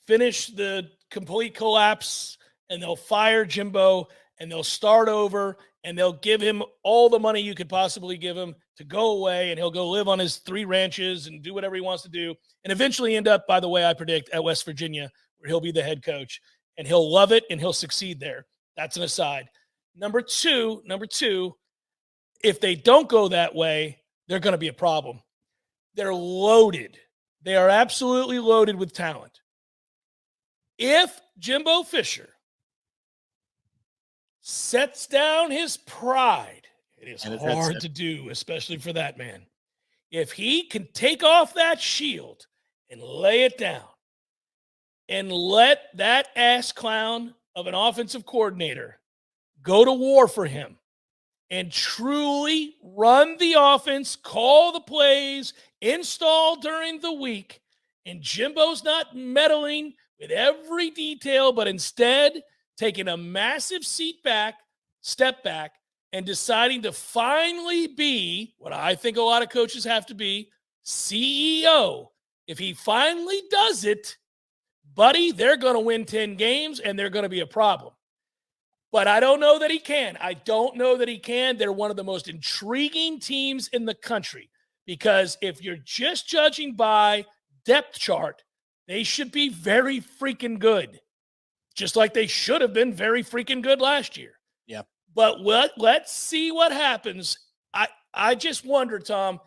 finish the complete collapse, and they'll fire Jimbo, and they'll start over, and they'll give him all the money you could possibly give him to go away, and he'll go live on his 3 ranches and do whatever he wants to do, and eventually end up, by the way, I predict, at West Virginia, where he'll be the head coach, and he'll love it, and he'll succeed there. That's an aside. Number two, if they don't go that way, they're going to be a problem. They're loaded. They are absolutely loaded with talent. If Jimbo Fisher sets down his pride, it is hard to do, especially for that man. If he can take off that shield and lay it down and let that ass clown of an offensive coordinator go to war for him and truly run the offense, call the plays, install during the week, and Jimbo's not meddling with every detail, but instead taking a massive step back, and deciding to finally be what I think a lot of coaches have to be, CEO. If he finally does it, buddy, they're going to win 10 games and they're going to be a problem. But I don't know that he can. They're one of the most intriguing teams in the country because if you're just judging by depth chart, they should be very freaking good, just like they should have been very freaking good last year. Yeah. But let's see what happens. I just wonder, Tom,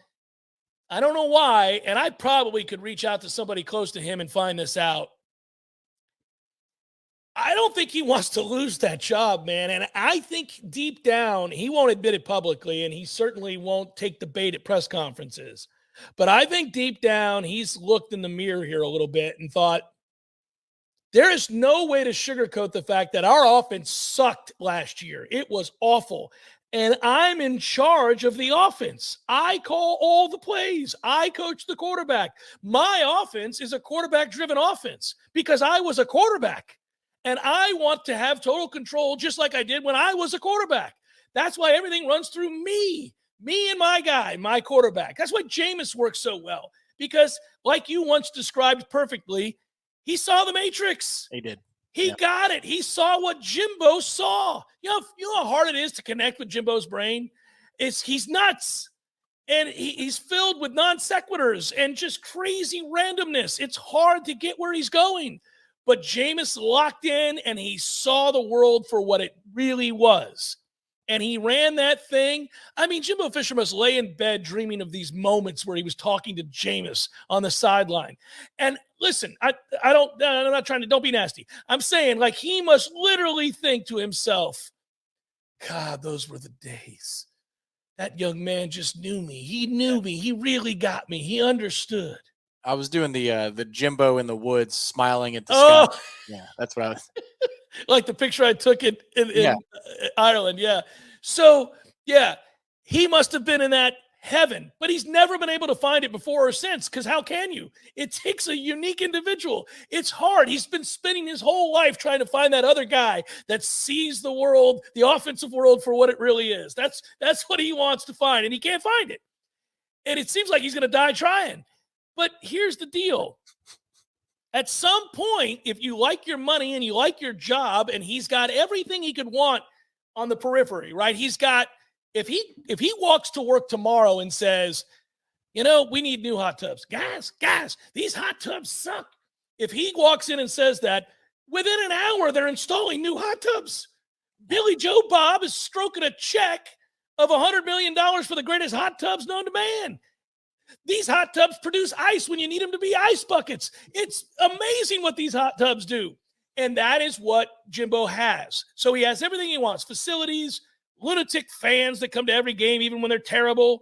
I don't know why, and I probably could reach out to somebody close to him and find this out. I don't think he wants to lose that job, man. And I think deep down, he won't admit it publicly, and he certainly won't take the bait at press conferences. But I think deep down, he's looked in the mirror here a little bit and thought, there is no way to sugarcoat the fact that our offense sucked last year. It was awful. And I'm in charge of the offense. I call all the plays. I coach the quarterback. My offense is a quarterback-driven offense because I was a quarterback. And I want to have total control just like I did when I was a quarterback. That's why everything runs through me and my guy, my quarterback. That's why Jameis works so well because, like you once described perfectly, he saw the Matrix. He did. He got it. He saw what Jimbo saw. You know how hard it is to connect with Jimbo's brain? He's nuts. And he's filled with non sequiturs and just crazy randomness. It's hard to get where he's going. But Jameis locked in and he saw the world for what it really was. And he ran that thing. I mean, Jimbo Fisher must lay in bed dreaming of these moments where he was talking to Jameis on the sideline. And listen, I'm not trying to, don't be nasty. I'm saying like he must literally think to himself, God, those were the days. That young man just knew me. He knew me. He really got me. He understood. I was doing the Jimbo in the woods smiling at the sky. Yeah, that's what I was. Like the picture I took in Ireland. Yeah. So, yeah, he must have been in that heaven, but he's never been able to find it before or since because how can you? It takes a unique individual. It's hard. He's been spending his whole life trying to find that other guy that sees the world, the offensive world for what it really is. That's what he wants to find, and he can't find it. And it seems like he's going to die trying. But here's the deal. At some point, if you like your money and you like your job, and he's got everything he could want on the periphery, right? He's got, if he walks to work tomorrow and says, we need new hot tubs. Guys, these hot tubs suck. If he walks in and says that, within an hour, they're installing new hot tubs. Billy Joe Bob is stroking a check of $100 million for the greatest hot tubs known to man. These hot tubs produce ice when you need them to be ice buckets. It's amazing what these hot tubs do. And that is what Jimbo has. So he has everything he wants. Facilities, lunatic fans that come to every game, even when they're terrible,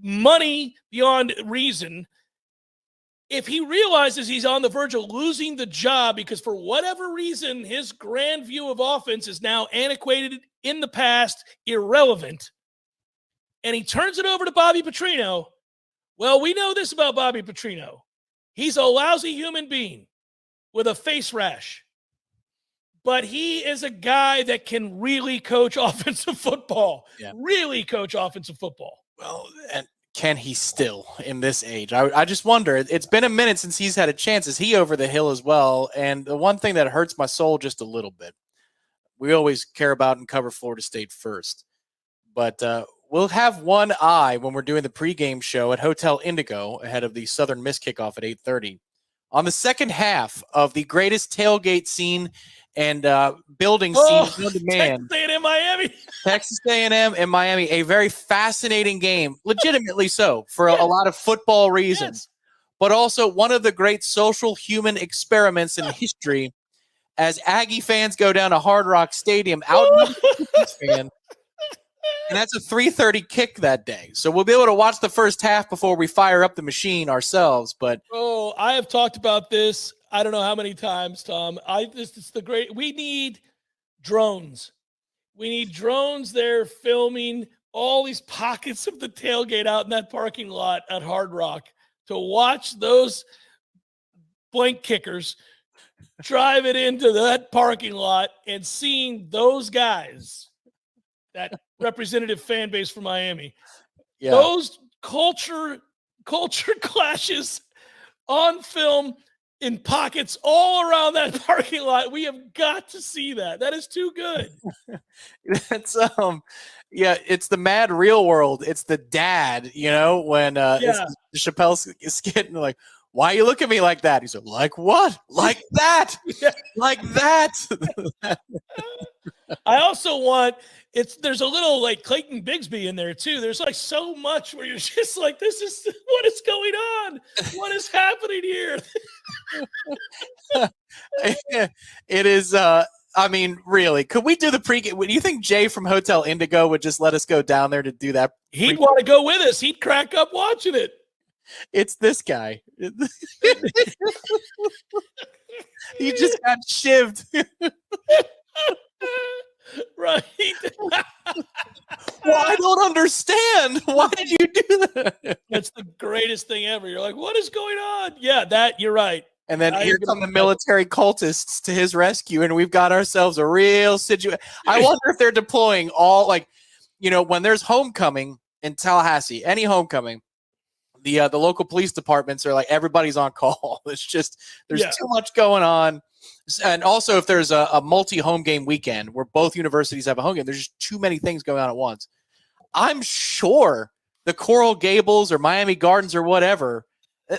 money beyond reason. If he realizes he's on the verge of losing the job because for whatever reason, his grand view of offense is now antiquated, in the past, irrelevant, and he turns it over to Bobby Petrino, well, we know this about Bobby Petrino. He's a lousy human being with a face rash. But he is a guy that can really coach offensive football. Yeah. Really coach offensive football. Well, and can he still in this age? I just wonder. It's been a minute since he's had a chance. Is he over the hill as well? And the one thing that hurts my soul just a little bit, we always care about and cover Florida State first. But we'll have one eye when we're doing the pregame show at Hotel Indigo ahead of the Southern Miss kickoff at 8:30 on the second half of the greatest tailgate scene and building scene on demand. Texas A&M Miami. Texas A&M and Miami, a very fascinating game, legitimately so, for a lot of football reasons, but also one of the great social human experiments in history as Aggie fans go down to Hard Rock Stadium out fan. And that's a 3:30 kick that day. So we'll be able to watch the first half before we fire up the machine ourselves. But I have talked about this. I don't know how many times, Tom. This is the great. We need drones. We need drones there filming all these pockets of the tailgate out in that parking lot at Hard Rock to watch those blank kickers drive it into that parking lot and seeing those guys, that representative fan base for Miami, those culture clashes on film in pockets all around that parking lot. We have got to see that. That is too good. It's it's the mad real world. It's the dad, when it's Chappelle skit and like, why you look at me like that? He's like what? Like that? Like that? I also want there's a little like Clayton Bigsby in there too. There's like so much where you're just like, this is what is going on? What is happening here? It is really, could we do the pregame? Do you think Jay from Hotel Indigo would just let us go down there to do that? He'd want to go with us. He'd crack up watching it. It's this guy. He just got shivved. Right. Well, I don't understand. Why did you do that? That's the greatest thing ever. You're like, what is going on? Yeah, you're right. And then here come the military cultists to his rescue, and we've got ourselves a real situation. I wonder if they're deploying all, when there's homecoming in Tallahassee, any homecoming, the local police departments are like, everybody's on call. It's just, there's too much going on. And also, if there's a multi-home game weekend where both universities have a home game, there's just too many things going on at once. I'm sure the Coral Gables or Miami Gardens or whatever,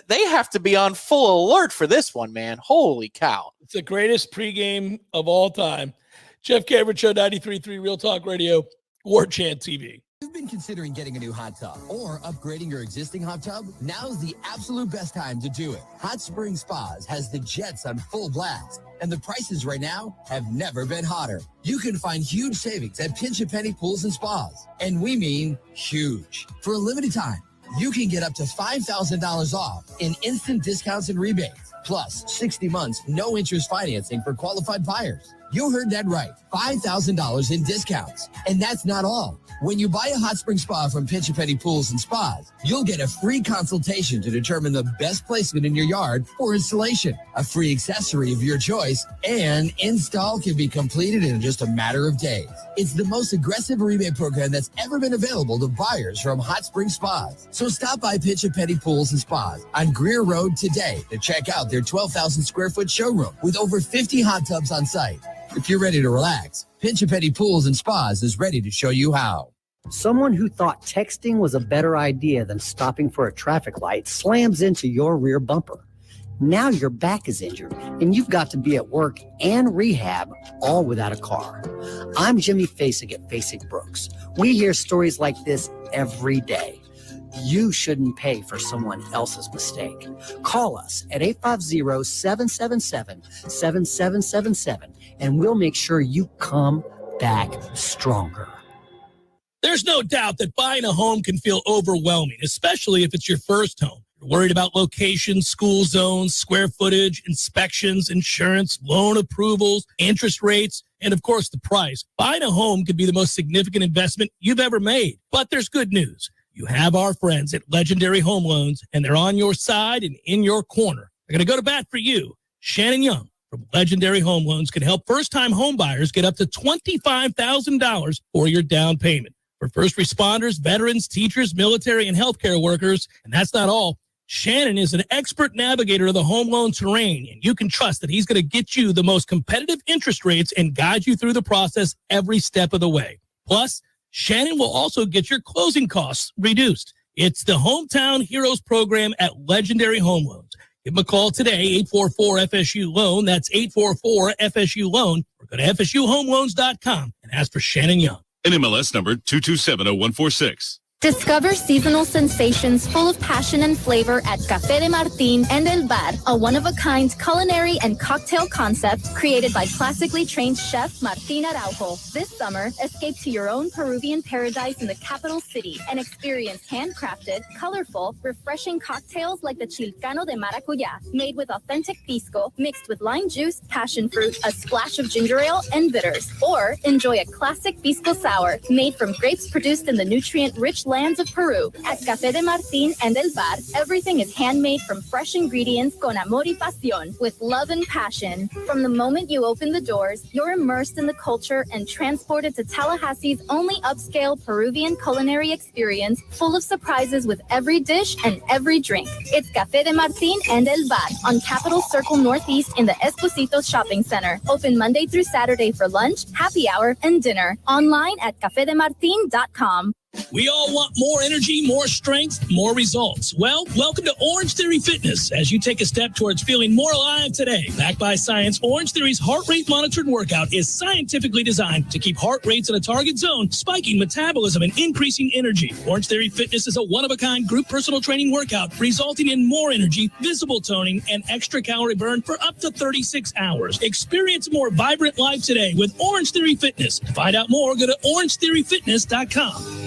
they have to be on full alert for this one, man. Holy cow. It's the greatest pregame of all time. Jeff Cameron Show, 93.3 Real Talk Radio, Warchant TV. You've been considering getting a new hot tub or upgrading your existing hot tub? Now's the absolute best time to do it. Hot Spring Spas has the jets on full blast, and the prices right now have never been hotter. You can find huge savings at Pinch a Penny Pools and Spas, and we mean huge. For a limited time, you can get up to $5,000 off in instant discounts and rebates, plus 60 months no interest financing for qualified buyers. You heard that right. $5,000 in discounts. And that's not all. When you buy a hot spring spa from Pinch a Penny Pools and Spas, you'll get a free consultation to determine the best placement in your yard for installation, a free accessory of your choice, and install can be completed in just a matter of days. It's the most aggressive rebate program that's ever been available to buyers from Hot Spring Spas. So stop by Pinch a Penny Pools and Spas on Greer Road today to check out their 12,000 square foot showroom with over 50 hot tubs on site. If you're ready to relax, Pinch a Penny Pools and Spas is ready to show you how. Someone who thought texting was a better idea than stopping for a traffic light slams into your rear bumper. Now your back is injured and you've got to be at work and rehab all without a car. I'm Jimmy Fasig at Fasig Brooks. We hear stories like this every day. You shouldn't pay for someone else's mistake. Call us at 850-777-7777 and we'll make sure you come back stronger. There's no doubt that buying a home can feel overwhelming, especially if it's your first home. You're worried about location, school zones, square footage, inspections, insurance, loan approvals, interest rates, and of course the price. Buying a home could be the most significant investment you've ever made. But there's good news. You have our friends at Legendary Home Loans, and they're on your side and in your corner. They're going to go to bat for you. Shannon Young from Legendary Home Loans can help first-time home buyers get up to $25,000 for your down payment. For first responders, veterans, teachers, military, and healthcare workers, and that's not all, Shannon is an expert navigator of the home loan terrain, and you can trust that he's going to get you the most competitive interest rates and guide you through the process every step of the way. Plus, Shannon will also get your closing costs reduced. It's the Hometown Heroes program at Legendary Home Loans. Give them a call today, 844-FSU-LOAN. That's 844-FSU-LOAN. Or go to FSUHomeLoans.com and ask for Shannon Young. NMLS number 2270-146. Discover seasonal sensations full of passion and flavor at Café de Martín and El Bar, a one-of-a-kind culinary and cocktail concept created by classically trained chef Martín Araujo. This summer, escape to your own Peruvian paradise in the capital city and experience handcrafted, colorful, refreshing cocktails like the Chilcano de Maracuyá, made with authentic pisco, mixed with lime juice, passion fruit, a splash of ginger ale, and bitters. Or enjoy a classic pisco sour made from grapes produced in the nutrient-rich lands of Peru. At Café de Martín and El Bar, everything is handmade from fresh ingredients con amor y pasión, with love and passion. From the moment you open the doors, you're immersed in the culture and transported to Tallahassee's only upscale Peruvian culinary experience, full of surprises with every dish and every drink. It's Café de Martín and El Bar on Capitol Circle Northeast in the Esposito Shopping Center. Open Monday through Saturday for lunch, happy hour, and dinner. Online at cafedemartin.com. We all want more energy, more strength, more results. Well, welcome to Orange Theory Fitness as you take a step towards feeling more alive today. Backed by science, Orange Theory's heart rate monitored workout is scientifically designed to keep heart rates in a target zone, spiking metabolism and increasing energy. Orange Theory Fitness is a one-of-a-kind group personal training workout resulting in more energy, visible toning, and extra calorie burn for up to 36 hours. Experience a more vibrant life today with Orange Theory Fitness. To find out more, go to orangetheoryfitness.com.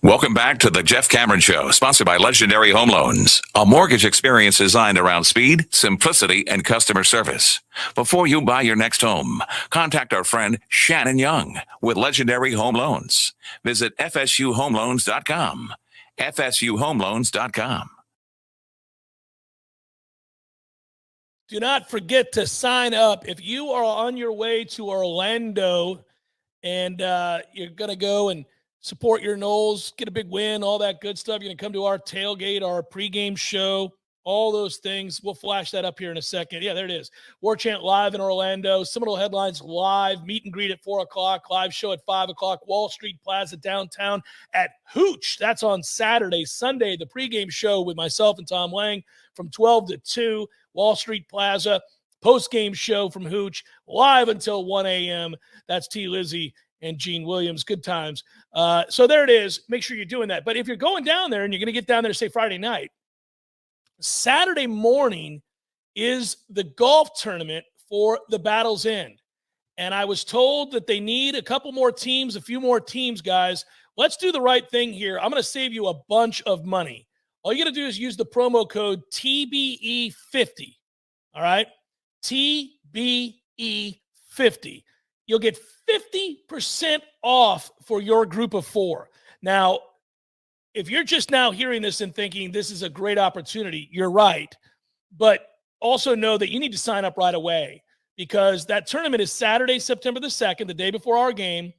Welcome back to the Jeff Cameron Show, sponsored by Legendary Home Loans, a mortgage experience designed around speed, simplicity, and customer service. Before you buy your next home, contact our friend Shannon Young with Legendary Home Loans. Visit FSUHomeloans.com. FSUHomeloans.com. Do not forget to sign up. If you are on your way to Orlando and you're going to go and support your Noles, get a big win, all that good stuff. You're going to come to our tailgate, our pregame show, all those things. We'll flash that up here in a second. Yeah, there it is. Warchant live in Orlando. Seminole Headlines live. Meet and greet at 4 o'clock. Live show at 5 o'clock. Wall Street Plaza downtown at Hooch. That's on Saturday. Sunday, the pregame show with myself and Tom Lang from 12 to 2. Wall Street Plaza. Postgame show from Hooch. Live until 1 a.m. That's T. Lizzie and Gene Williams. Good times. So there it is. Make sure you're doing that. But if you're going down there and you're going to get down there, say Friday night, Saturday morning is the golf tournament for the Battle's End. And I was told that they need a couple more teams, a few more teams, guys. Let's do the right thing here. I'm going to save you a bunch of money. All you got to do is use the promo code TBE50. All right? TBE50. You'll get 50% off for your group of 4. Now, if you're just now hearing this and thinking this is a great opportunity, you're right. But also know that you need to sign up right away because that tournament is Saturday, September the 2nd, the day before our game.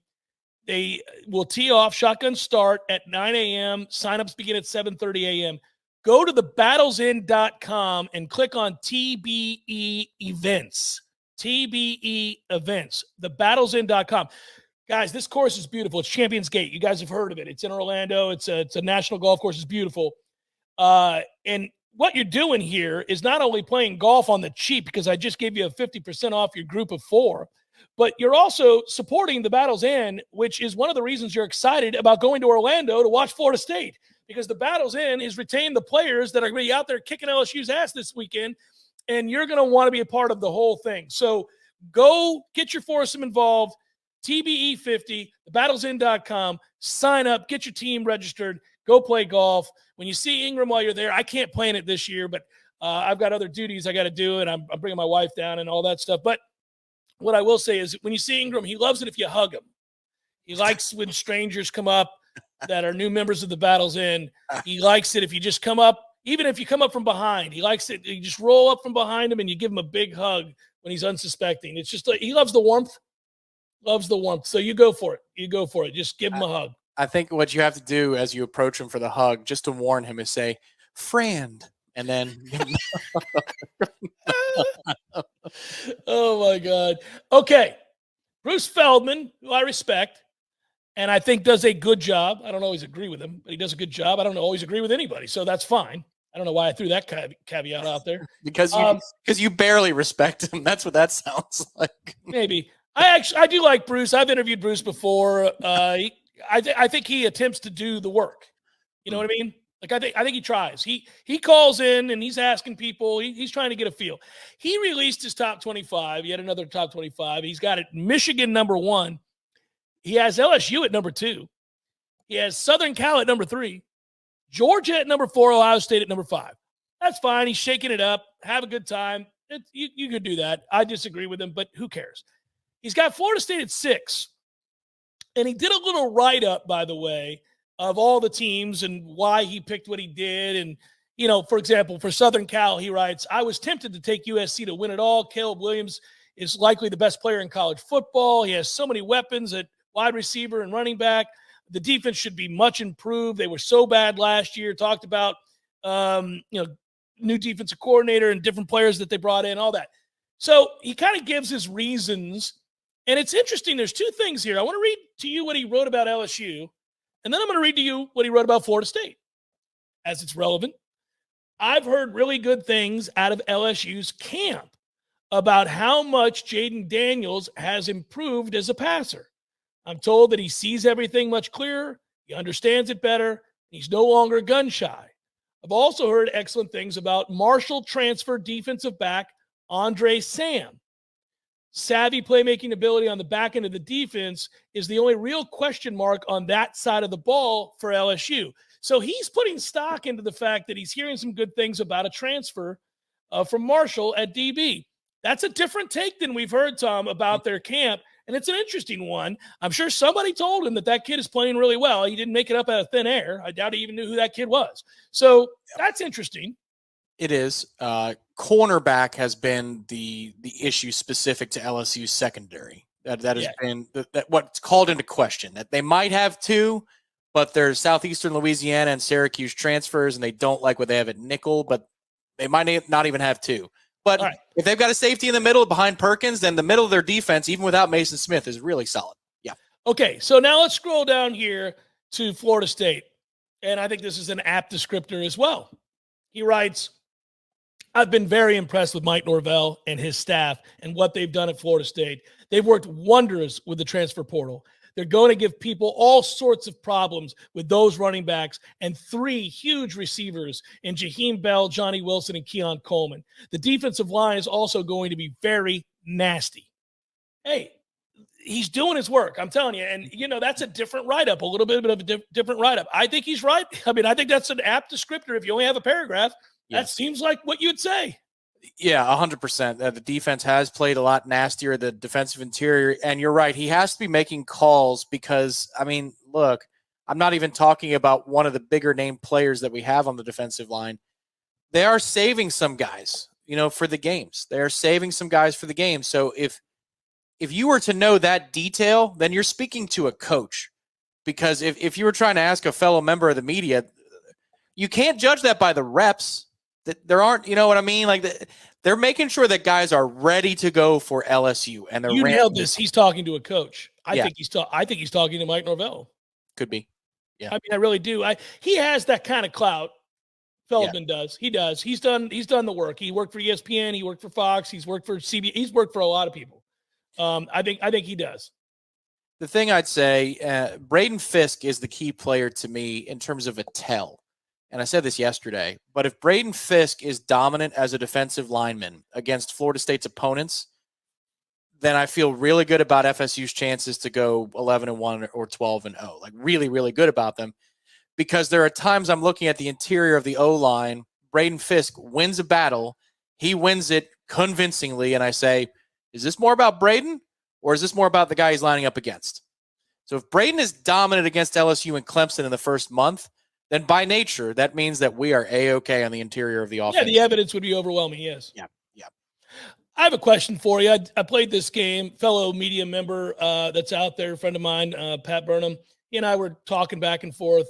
They will tee off, shotgun start at 9 a.m. Signups begin at 7:30 a.m. Go to thebattlesend.com and click on TBE events. TBE events, thebattlesend.com. Guys, this course is beautiful. It's Champions Gate. You guys have heard of it. It's in Orlando. It's a national golf course. It's beautiful. And what you're doing here is not only playing golf on the cheap, because I just gave you a 50% off your group of 4, but you're also supporting the Battle's End, which is one of the reasons you're excited about going to Orlando to watch Florida State, because the Battle's End is retained the players that are going to be out there kicking LSU's ass this weekend, and you're going to want to be a part of the whole thing. So go get your foursome involved, TBE50, thebattlesend.com, sign up, get your team registered, go play golf. When you see Ingram while you're there, I can't plan it this year, but I've got other duties I got to do, and I'm bringing my wife down and all that stuff. But what I will say is when you see Ingram, he loves it if you hug him. He likes when strangers come up that are new members of the Battle's End. He likes it if you just come up, even if you come up from behind. He likes it. You just roll up from behind him and you give him a big hug when he's unsuspecting. It's just like he loves the warmth. Loves the warmth. So you go for it. You go for it. Just give him a hug. I think what you have to do as you approach him for the hug, just to warn him, is say, "Friend," and then. Oh my God. Okay. Bruce Feldman, who I respect, and I think does a good job. I don't always agree with him, but he does a good job. I don't always agree with anybody, so that's fine. I don't know why I threw that caveat out there. because you barely respect him. That's what that sounds like. Maybe. I do like Bruce. I've interviewed Bruce before. I think he attempts to do the work. You know what I mean? Like I think he tries. He calls in and he's asking people. He's trying to get a feel. He released his top 25. He had another top 25. He's got it Michigan number 1. He has LSU at number 2. He has Southern Cal at number 3. Georgia at number 4. Ohio State at number 5. That's fine. He's shaking it up. Have a good time. You could do that. I disagree with him, but who cares? He's got Florida State at 6. And he did a little write-up, by the way, of all the teams and why he picked what he did. And, for example, for Southern Cal, he writes, I was tempted to take USC to win it all. Caleb Williams is likely the best player in college football. He has so many weapons at wide receiver and running back. The defense should be much improved. They were so bad last year. Talked about, new defensive coordinator and different players that they brought in, all that. So he kind of gives his reasons. And it's interesting. There's 2 things here. I want to read to you what he wrote about LSU. And then I'm going to read to you what he wrote about Florida State, as it's relevant. I've heard really good things out of LSU's camp about how much Jaden Daniels has improved as a passer. I'm told that he sees everything much clearer, he understands it better, he's no longer gun shy. I've also heard excellent things about Marshall transfer defensive back Andre Sam. Savvy playmaking ability on the back end of the defense is the only real question mark on that side of the ball for LSU. So he's putting stock into the fact that he's hearing some good things about a transfer from Marshall at DB. That's a different take than we've heard, Tom, about their camp, and it's an interesting one. I'm sure somebody told him that kid is playing really well. He didn't make it up out of thin air. I doubt he even knew who that kid was. So that's interesting. It is. Cornerback has been the issue specific to LSU's secondary. That has been what's called into question. That they might have 2, but there's Southeastern Louisiana and Syracuse transfers, and they don't like what they have at nickel, but they might not even have 2. But if they've got a safety in the middle behind Perkins, then the middle of their defense, even without Mason Smith, is really solid. Yeah. Okay, so now let's scroll down here to Florida State. And I think this is an apt descriptor as well. He writes, I've been very impressed with Mike Norvell and his staff and what they've done at Florida State. They've worked wonders with the transfer portal. They're going to give people all sorts of problems with those running backs and 3 huge receivers in Jaheim Bell, Johnny Wilson, and Keon Coleman. The defensive line is also going to be very nasty. Hey, he's doing his work, I'm telling you. And, that's a different write-up, a little bit of a different write-up. I think he's right. I mean, I think that's an apt descriptor. If you only have a paragraph, that seems like what you'd say. Yeah, 100%. The defense has played a lot nastier, the defensive interior. And you're right. He has to be making calls because, I mean, look, I'm not even talking about one of the bigger name players that we have on the defensive line. They are saving some guys, for the games. They are saving some guys for the game. So if you were to know that detail, then you're speaking to a coach. Because if you were trying to ask a fellow member of the media, you can't judge that by the reps. There aren't, you know what I mean? Like they're making sure that guys are ready to go for LSU. And they're nailed this. He's talking to a coach. I think he's talking to Mike Norvell. Could be. Yeah. I mean, I really do. He has that kind of clout. Feldman does. He does. He's done the work. He worked for ESPN. He worked for Fox. He's worked for CBS. He's worked for a lot of people. I think he does. The thing I'd say, Braden Fisk is the key player to me in terms of a tell. And I said this yesterday, but if Braden Fisk is dominant as a defensive lineman against Florida State's opponents, then I feel really good about FSU's chances to go 11-1 or 12-0. Like really, really good about them, because there are times I'm looking at the interior of the O-line. Braden Fisk wins a battle. He wins it convincingly. And I say, is this more about Braden or is this more about the guy he's lining up against? So if Braden is dominant against LSU and Clemson in the first month, then by nature, that means that we are A-okay on the interior of the offense. Yeah, the evidence would be overwhelming, yes. Yeah. I have a question for you. I played this game, fellow media member that's out there, a friend of mine, Pat Burnham. He and I were talking back and forth.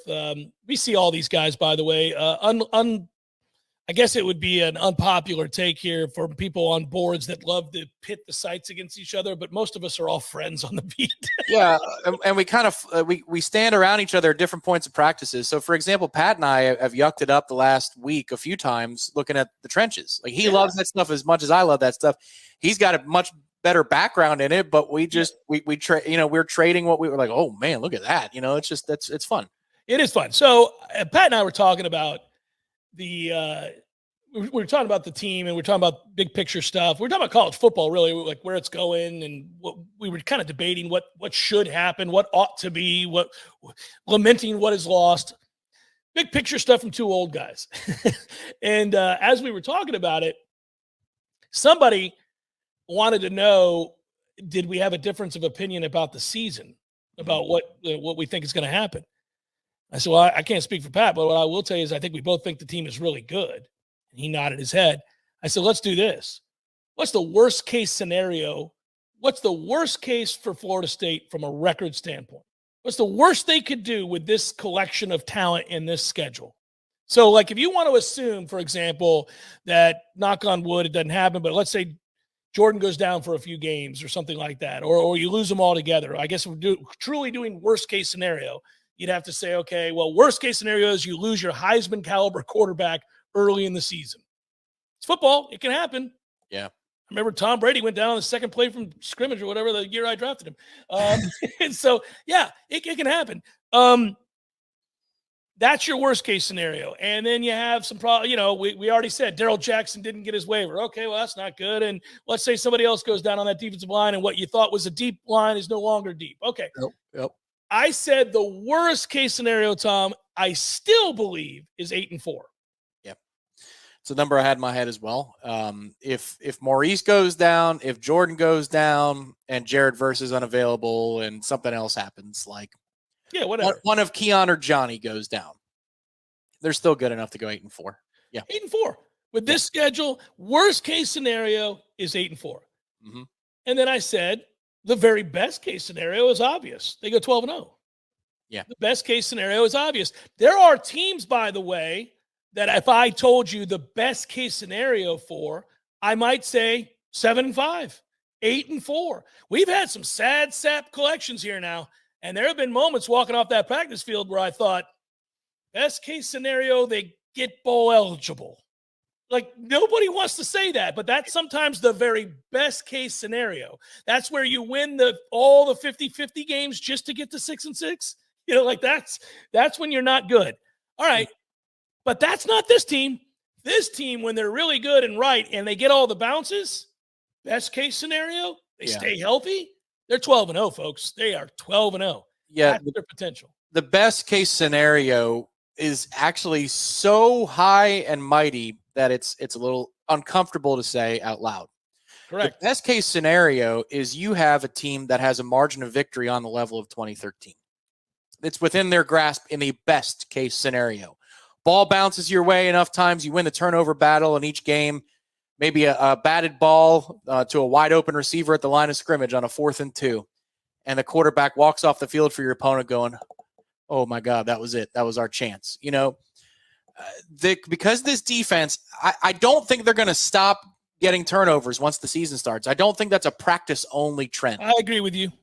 We see all these guys, by the way. I guess it would be an unpopular take here for people on boards that love to pit the sites against each other, but most of us are all friends on the beat. Yeah, and we kind of we stand around each other at different points of practices. So, for example, Pat and I have yucked it up the last week a few times looking at the trenches. Like he loves that stuff as much as I love that stuff. He's got a much better background in it, but we're trading what we were like, oh man, look at that. It's fun. It is fun. So Pat and I were talking about we were talking about the team, and we're talking about big picture stuff. We're talking about college football, really, like where it's going, and what we were kind of debating what should happen, what ought to be, what lamenting what is lost. Big picture stuff from two old guys. And as we were talking about it, somebody wanted to know, did we have a difference of opinion about the season, about what we think is going to happen? I said, well, I can't speak for Pat, but what I will tell you is I think we both think the team is really good. And he nodded his head. I said, let's do this. What's the worst case scenario? What's the worst case for Florida State from a record standpoint? What's the worst they could do with this collection of talent in this schedule? So, like, if you want to assume, for example, that, knock on wood, it doesn't happen, but let's say Jordan goes down for a few games or something like that, or you lose them all together. I guess we're truly doing worst case scenario. You'd have to say, okay, well, worst case scenario is you lose your Heisman caliber quarterback early in the season. It's football. It can happen. Yeah. I remember Tom Brady went down on the second play from scrimmage or whatever the year I drafted him. And so, yeah, it can happen. That's your worst case scenario. And then you have some problem. We already said Darrell Jackson didn't get his waiver. Okay, well, that's not good. And let's say somebody else goes down on that defensive line, and what you thought was a deep line is no longer deep. Okay. Yep. I said the worst case scenario, Tom, I still believe is 8-4. Yep. It's a number I had in my head as well. If Maurice goes down, if Jordan goes down, and Jared Verse is unavailable, and something else happens, like whatever, one of Keon or Johnny goes down, they're still good enough to go 8-4. Yeah, 8-4 with this schedule. Worst case scenario is 8-4. Mm-hmm. And then I said the very best case scenario is obvious. They go 12-0. Yeah. The best case scenario is obvious. There are teams, by the way, that if I told you the best case scenario for, I might say 7-5, 8-4. We've had some sad sap collections here now, and there have been moments walking off that practice field where I thought, best case scenario, they get bowl eligible. Like, nobody wants to say that, but that's sometimes the very best case scenario. That's where you win all the 50-50 games just to get to 6-6. That's when you're not good. All right. But that's not this team. This team, when they're really good and right, and they get all the bounces, best case scenario, they stay healthy. They're 12-0, folks. They are 12-0. Yeah. That's their potential. The best case scenario is actually so high and mighty that it's a little uncomfortable to say out loud. Correct. The best case scenario is you have a team that has a margin of victory on the level of 2013. It's within their grasp in the best case scenario. Ball bounces your way enough times, you win the turnover battle in each game, maybe a batted ball to a wide open receiver at the line of scrimmage on a 4th and 2, and the quarterback walks off the field for your opponent going, oh my God, that was it. That was our chance. Because this defense, I don't think they're going to stop getting turnovers once the season starts. I don't think that's a practice-only trend. I agree with you.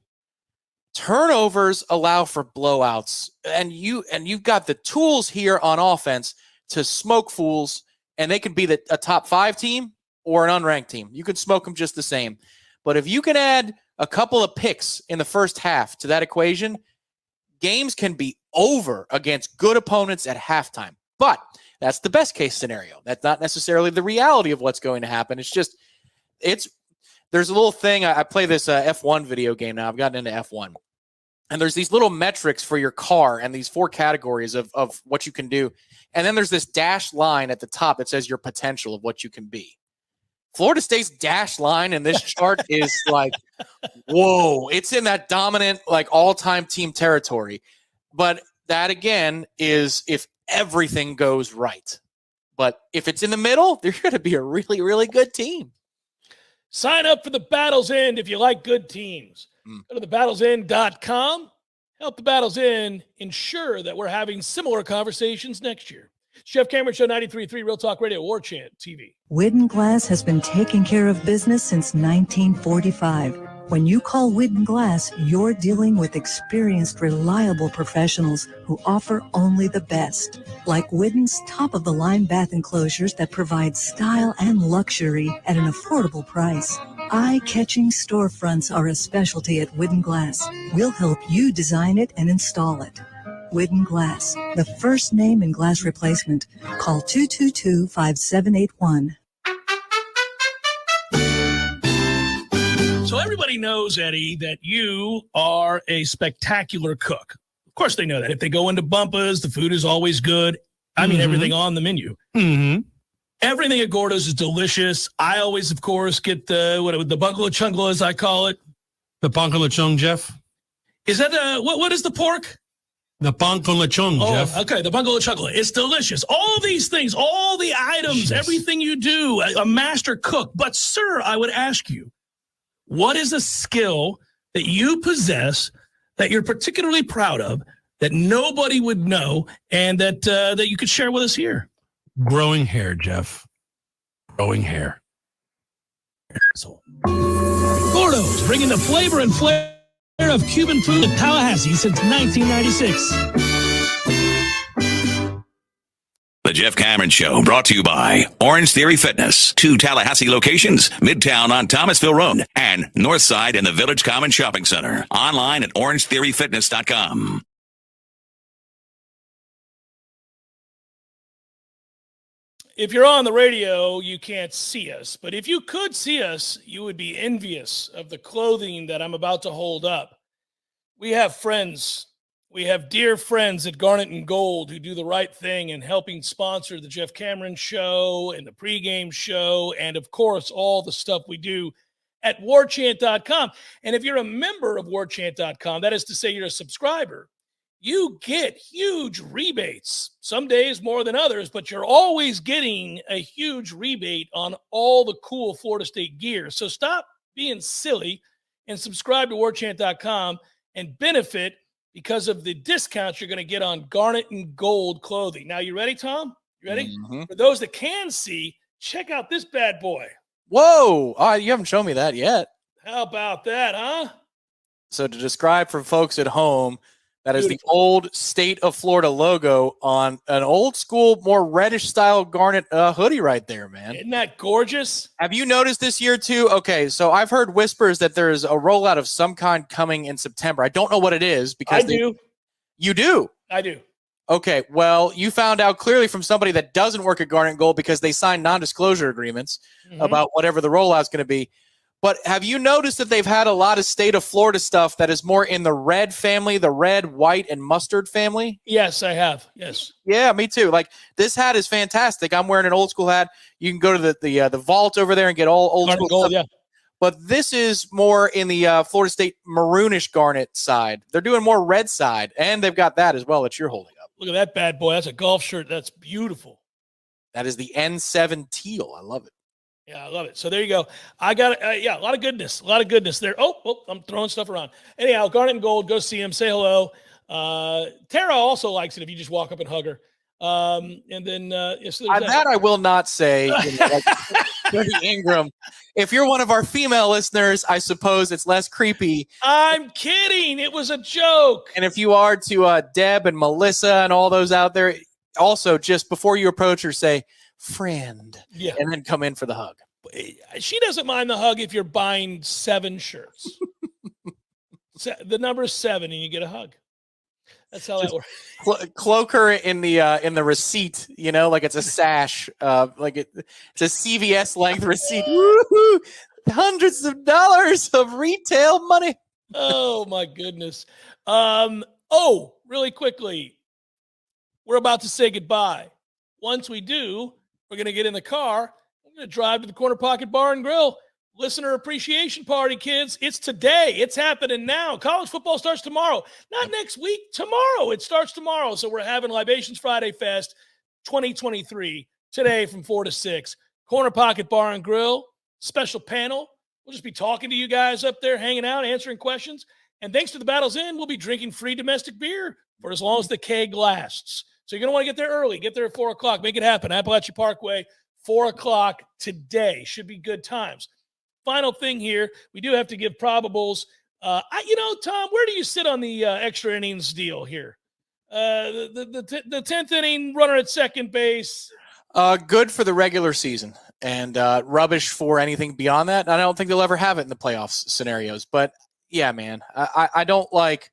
Turnovers allow for blowouts, and you've got the tools here on offense to smoke fools, and they can be a top 5 team or an unranked team. You can smoke them just the same. But if you can add a couple of picks in the first half to that equation, games can be over against good opponents at halftime. But that's the best case scenario. That's not necessarily the reality of what's going to happen. There's a little thing. I play this F1 video game now. I've gotten into F1. And there's these little metrics for your car and these 4 categories of what you can do. And then there's this dashed line at the top that says your potential of what you can be. Florida State's dashed line in this chart is like, whoa, it's in that dominant, like all-time team territory. But that, again, is if everything goes right. But if it's in the middle, they're going to be a really, really good team. Sign up for the Battle's End if you like good teams. Go to thebattlesend.com. Help the Battle's End ensure that we're having similar conversations next year. Jeff Cameron Show, 93.3 Real Talk Radio, Warchant TV. Widden Glass has been taking care of business since 1945. When you call Widden Glass, you're dealing with experienced, reliable professionals who offer only the best. Like Widden's top-of-the-line bath enclosures that provide style and luxury at an affordable price. Eye-catching storefronts are a specialty at Wooden Glass. We'll help you design it and install it. Wooden Glass, the first name in glass replacement. Call 222-5781. So everybody knows, Eddie, that you are a spectacular cook. Of course they know that. If they go into Bumpa's, the food is always good. I mean, everything on the menu. Mm-hmm. Everything at Gordo's is delicious. I always, of course, get the bungalow chungla, as I call it. The pan con lechon, Jeff? Is that what is the pork? The pan con lechon, Jeff. Okay, the bungalow chungla. It's delicious. All these things, all the items, everything you do, a master cook. But, sir, I would ask you, what is a skill that you possess that you're particularly proud of that nobody would know and that you could share with us here? Growing hair, Jeff. Growing hair. So, Gordo's, bringing the flavor and flair of Cuban food to Tallahassee since 1996. The Jeff Cameron Show, brought to you by Orange Theory Fitness. 2 Tallahassee locations, Midtown on Thomasville Road and Northside in the Village Common Shopping Center. Online at orangetheoryfitness.com. If you're on the radio, you can't see us. But if you could see us, you would be envious of the clothing that I'm about to hold up. We have friends. We have dear friends at Garnet and Gold who do the right thing in helping sponsor the Jeff Cameron Show and the pregame show and, of course, all the stuff we do at Warchant.com. And if you're a member of Warchant.com, that is to say you're a subscriber, you get huge rebates. Some days more than others, but you're always getting a huge rebate on all the cool Florida State gear. So stop being silly and subscribe to Warchant.com and benefit because of the discounts you're going to get on Garnet and Gold clothing. Now, you ready, Tom? You ready? Mm-hmm. For those that can see, check out this bad boy. Whoa. You haven't shown me that yet. How about that, huh? So to describe for folks at home, that is the old State of Florida logo on an old school, more reddish style Garnet hoodie right there, man. Isn't that gorgeous? Have you noticed this year too? Okay, so I've heard whispers that there's a rollout of some kind coming in September. I don't know what it is because I do. You do? I do. Okay, well, you found out clearly from somebody that doesn't work at Garnet Gold because they signed non-disclosure agreements about whatever the rollout's going to be. But have you noticed that they've had a lot of State of Florida stuff that is more in the red family, the red, white, and mustard family? Yes, I have. Yes. Yeah, me too. Like, this hat is fantastic. I'm wearing an old school hat. You can go to the vault over there and get all old school gold, stuff. Yeah. But this is more in the Florida State maroonish Garnet side. They're doing more red side, and they've got that as well that you're holding up. Look at that bad boy. That's a golf shirt. That's beautiful. That is the N7 teal. I love it. Yeah, I love it. So there you go. I got it. Yeah, a lot of goodness. A lot of goodness there. Oh, I'm throwing stuff around. Anyhow, Garnet and Gold, go see him. Say hello. Tara also likes it if you just walk up and hug her. And then that I will not say. Like Ingram. If you're one of our female listeners, I suppose it's less creepy. I'm kidding. It was a joke. And if you are to Deb and Melissa and all those out there, also just before you approach her, say, friend, and then come in for the hug. She doesn't mind the hug if you're buying 7 shirts. The number is 7 and you get a hug. That's how that works. Cloak her in the receipt, like it's a sash, like it's a CVS length receipt. Woo-hoo! Hundreds of dollars of retail money. Oh my goodness. Really quickly, we're about to say goodbye. Once we do, we're going to get in the car. We're going to drive to the Corner Pocket Bar and Grill. Listener appreciation party, kids. It's today. It's happening now. College football starts tomorrow. Not next week. Tomorrow. It starts tomorrow. So we're having Libations Friday Fest 2023 today from 4 to 6. Corner Pocket Bar and Grill. Special panel. We'll just be talking to you guys up there, hanging out, answering questions. And thanks to the Battle's End, we'll be drinking free domestic beer for as long as the keg lasts. So you're going to want to get there early. Get there at 4 o'clock. Make it happen. Appalachia Parkway, 4 o'clock today. Should be good times. Final thing here, we do have to give probables. Tom, where do you sit on the extra innings deal here? The 10th inning runner at second base. Good for the regular season. and rubbish for anything beyond that. And I don't think they'll ever have it in the playoffs scenarios. But yeah, man, I don't like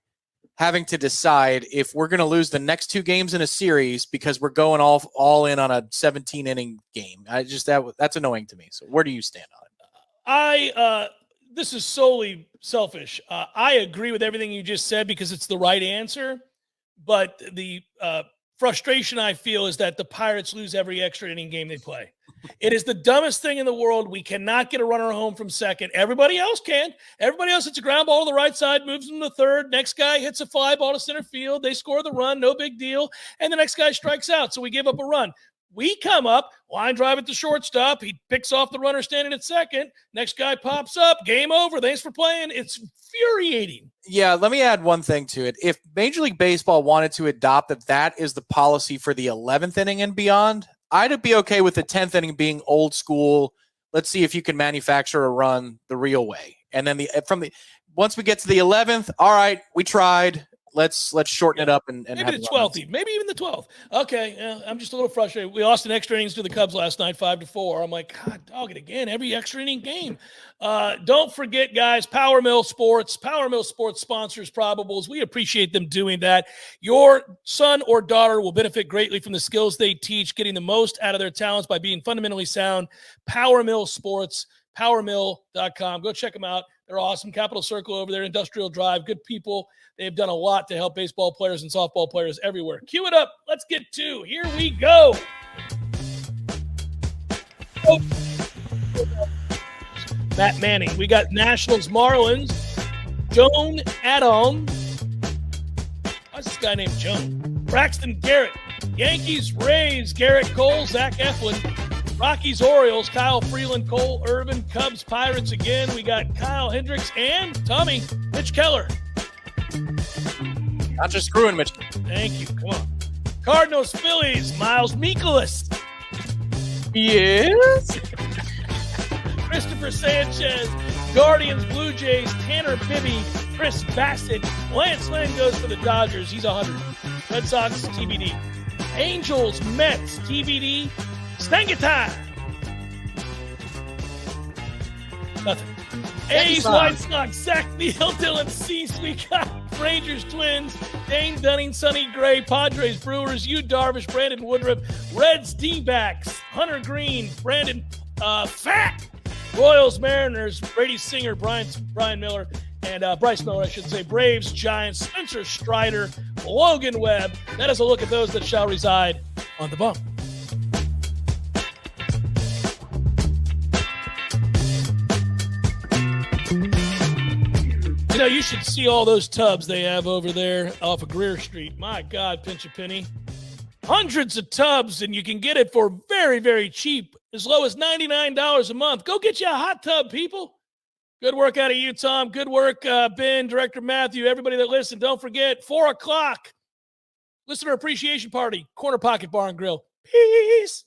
having to decide if we're going to lose the next 2 games in a series because we're going all in on a 17-inning game. That's annoying to me. So where do you stand on it? This is solely selfish. I agree with everything you just said because it's the right answer. But the frustration I feel is that the Pirates lose every extra inning game they play. It is the dumbest thing in the world. We cannot get a runner home from second. Everybody else can. Everybody else hits a ground ball to the right side, moves them to third. Next guy hits a fly ball to center field. They score the run, no big deal. And the next guy strikes out, so we give up a run. We come up, line drive at the shortstop. He picks off the runner standing at second. Next guy pops up. Game over. Thanks for playing. It's infuriating. Yeah, let me add one thing to it. If Major League Baseball wanted to adopt that is the policy for the 11th inning and beyond, I'd be okay with the 10th inning being old school. Let's see if you can manufacture a run the real way. And then once we get to the 11th, all right, we tried. Let's shorten it up and maybe the 12th, maybe even the 12th. Okay, I'm just a little frustrated. We lost in extra innings to the Cubs last night, 5-4. I'm like, God, dog it again. Every extra inning game. Don't forget, guys. Power Mill Sports sponsors Probables. We appreciate them doing that. Your son or daughter will benefit greatly from the skills they teach, getting the most out of their talents by being fundamentally sound. Power Mill Sports, powermill.com. Go check them out. They're awesome. Capital Circle over there, Industrial Drive, good people. They've done a lot to help baseball players and softball players everywhere. Cue it up. Let's get to. Here we go. Matt Manning. We got Nationals, Marlins, Joan Adon. What's this guy named Joan? Braxton Garrett. Yankees, Rays, Garrett Cole, Zach Eflin. Rockies, Orioles, Kyle Freeland, Cole Irvin. Cubs, Pirates again. We got Kyle Hendricks and Tommy, Mitch Keller. Not just screwing Mitch. Thank you. Come on. Cardinals, Phillies, Miles Mikolas. Yes. Christopher Sanchez, Guardians, Blue Jays, Tanner Bibby, Chris Bassett. Lance Lynn goes for the Dodgers. He's 100. Red Sox, TBD. Angels, Mets, TBD. Stangata. Nothing. A's, White Sox, Zach Neal, Dylan Cease. We got Rangers, Twins, Dane Dunning, Sonny Gray, Padres, Brewers, Yu Darvish, Brandon Woodruff, Reds, D-backs, Hunter Green, Brandon Fat, Royals, Mariners, Brady Singer, Brian Miller, and Bryce Miller, I should say, Braves, Giants, Spencer Strider, Logan Webb. That is a look at those that shall reside on the bump. You know, you should see all those tubs they have over there off of Greer Street. My God, pinch a penny. Hundreds of tubs, and you can get it for very, very cheap, as low as $99 a month. Go get you a hot tub, people. Good work out of you, Tom. Good work, Ben, Director Matthew, everybody that listened. Don't forget, 4 o'clock, Listener Appreciation Party, Corner Pocket Bar and Grill. Peace.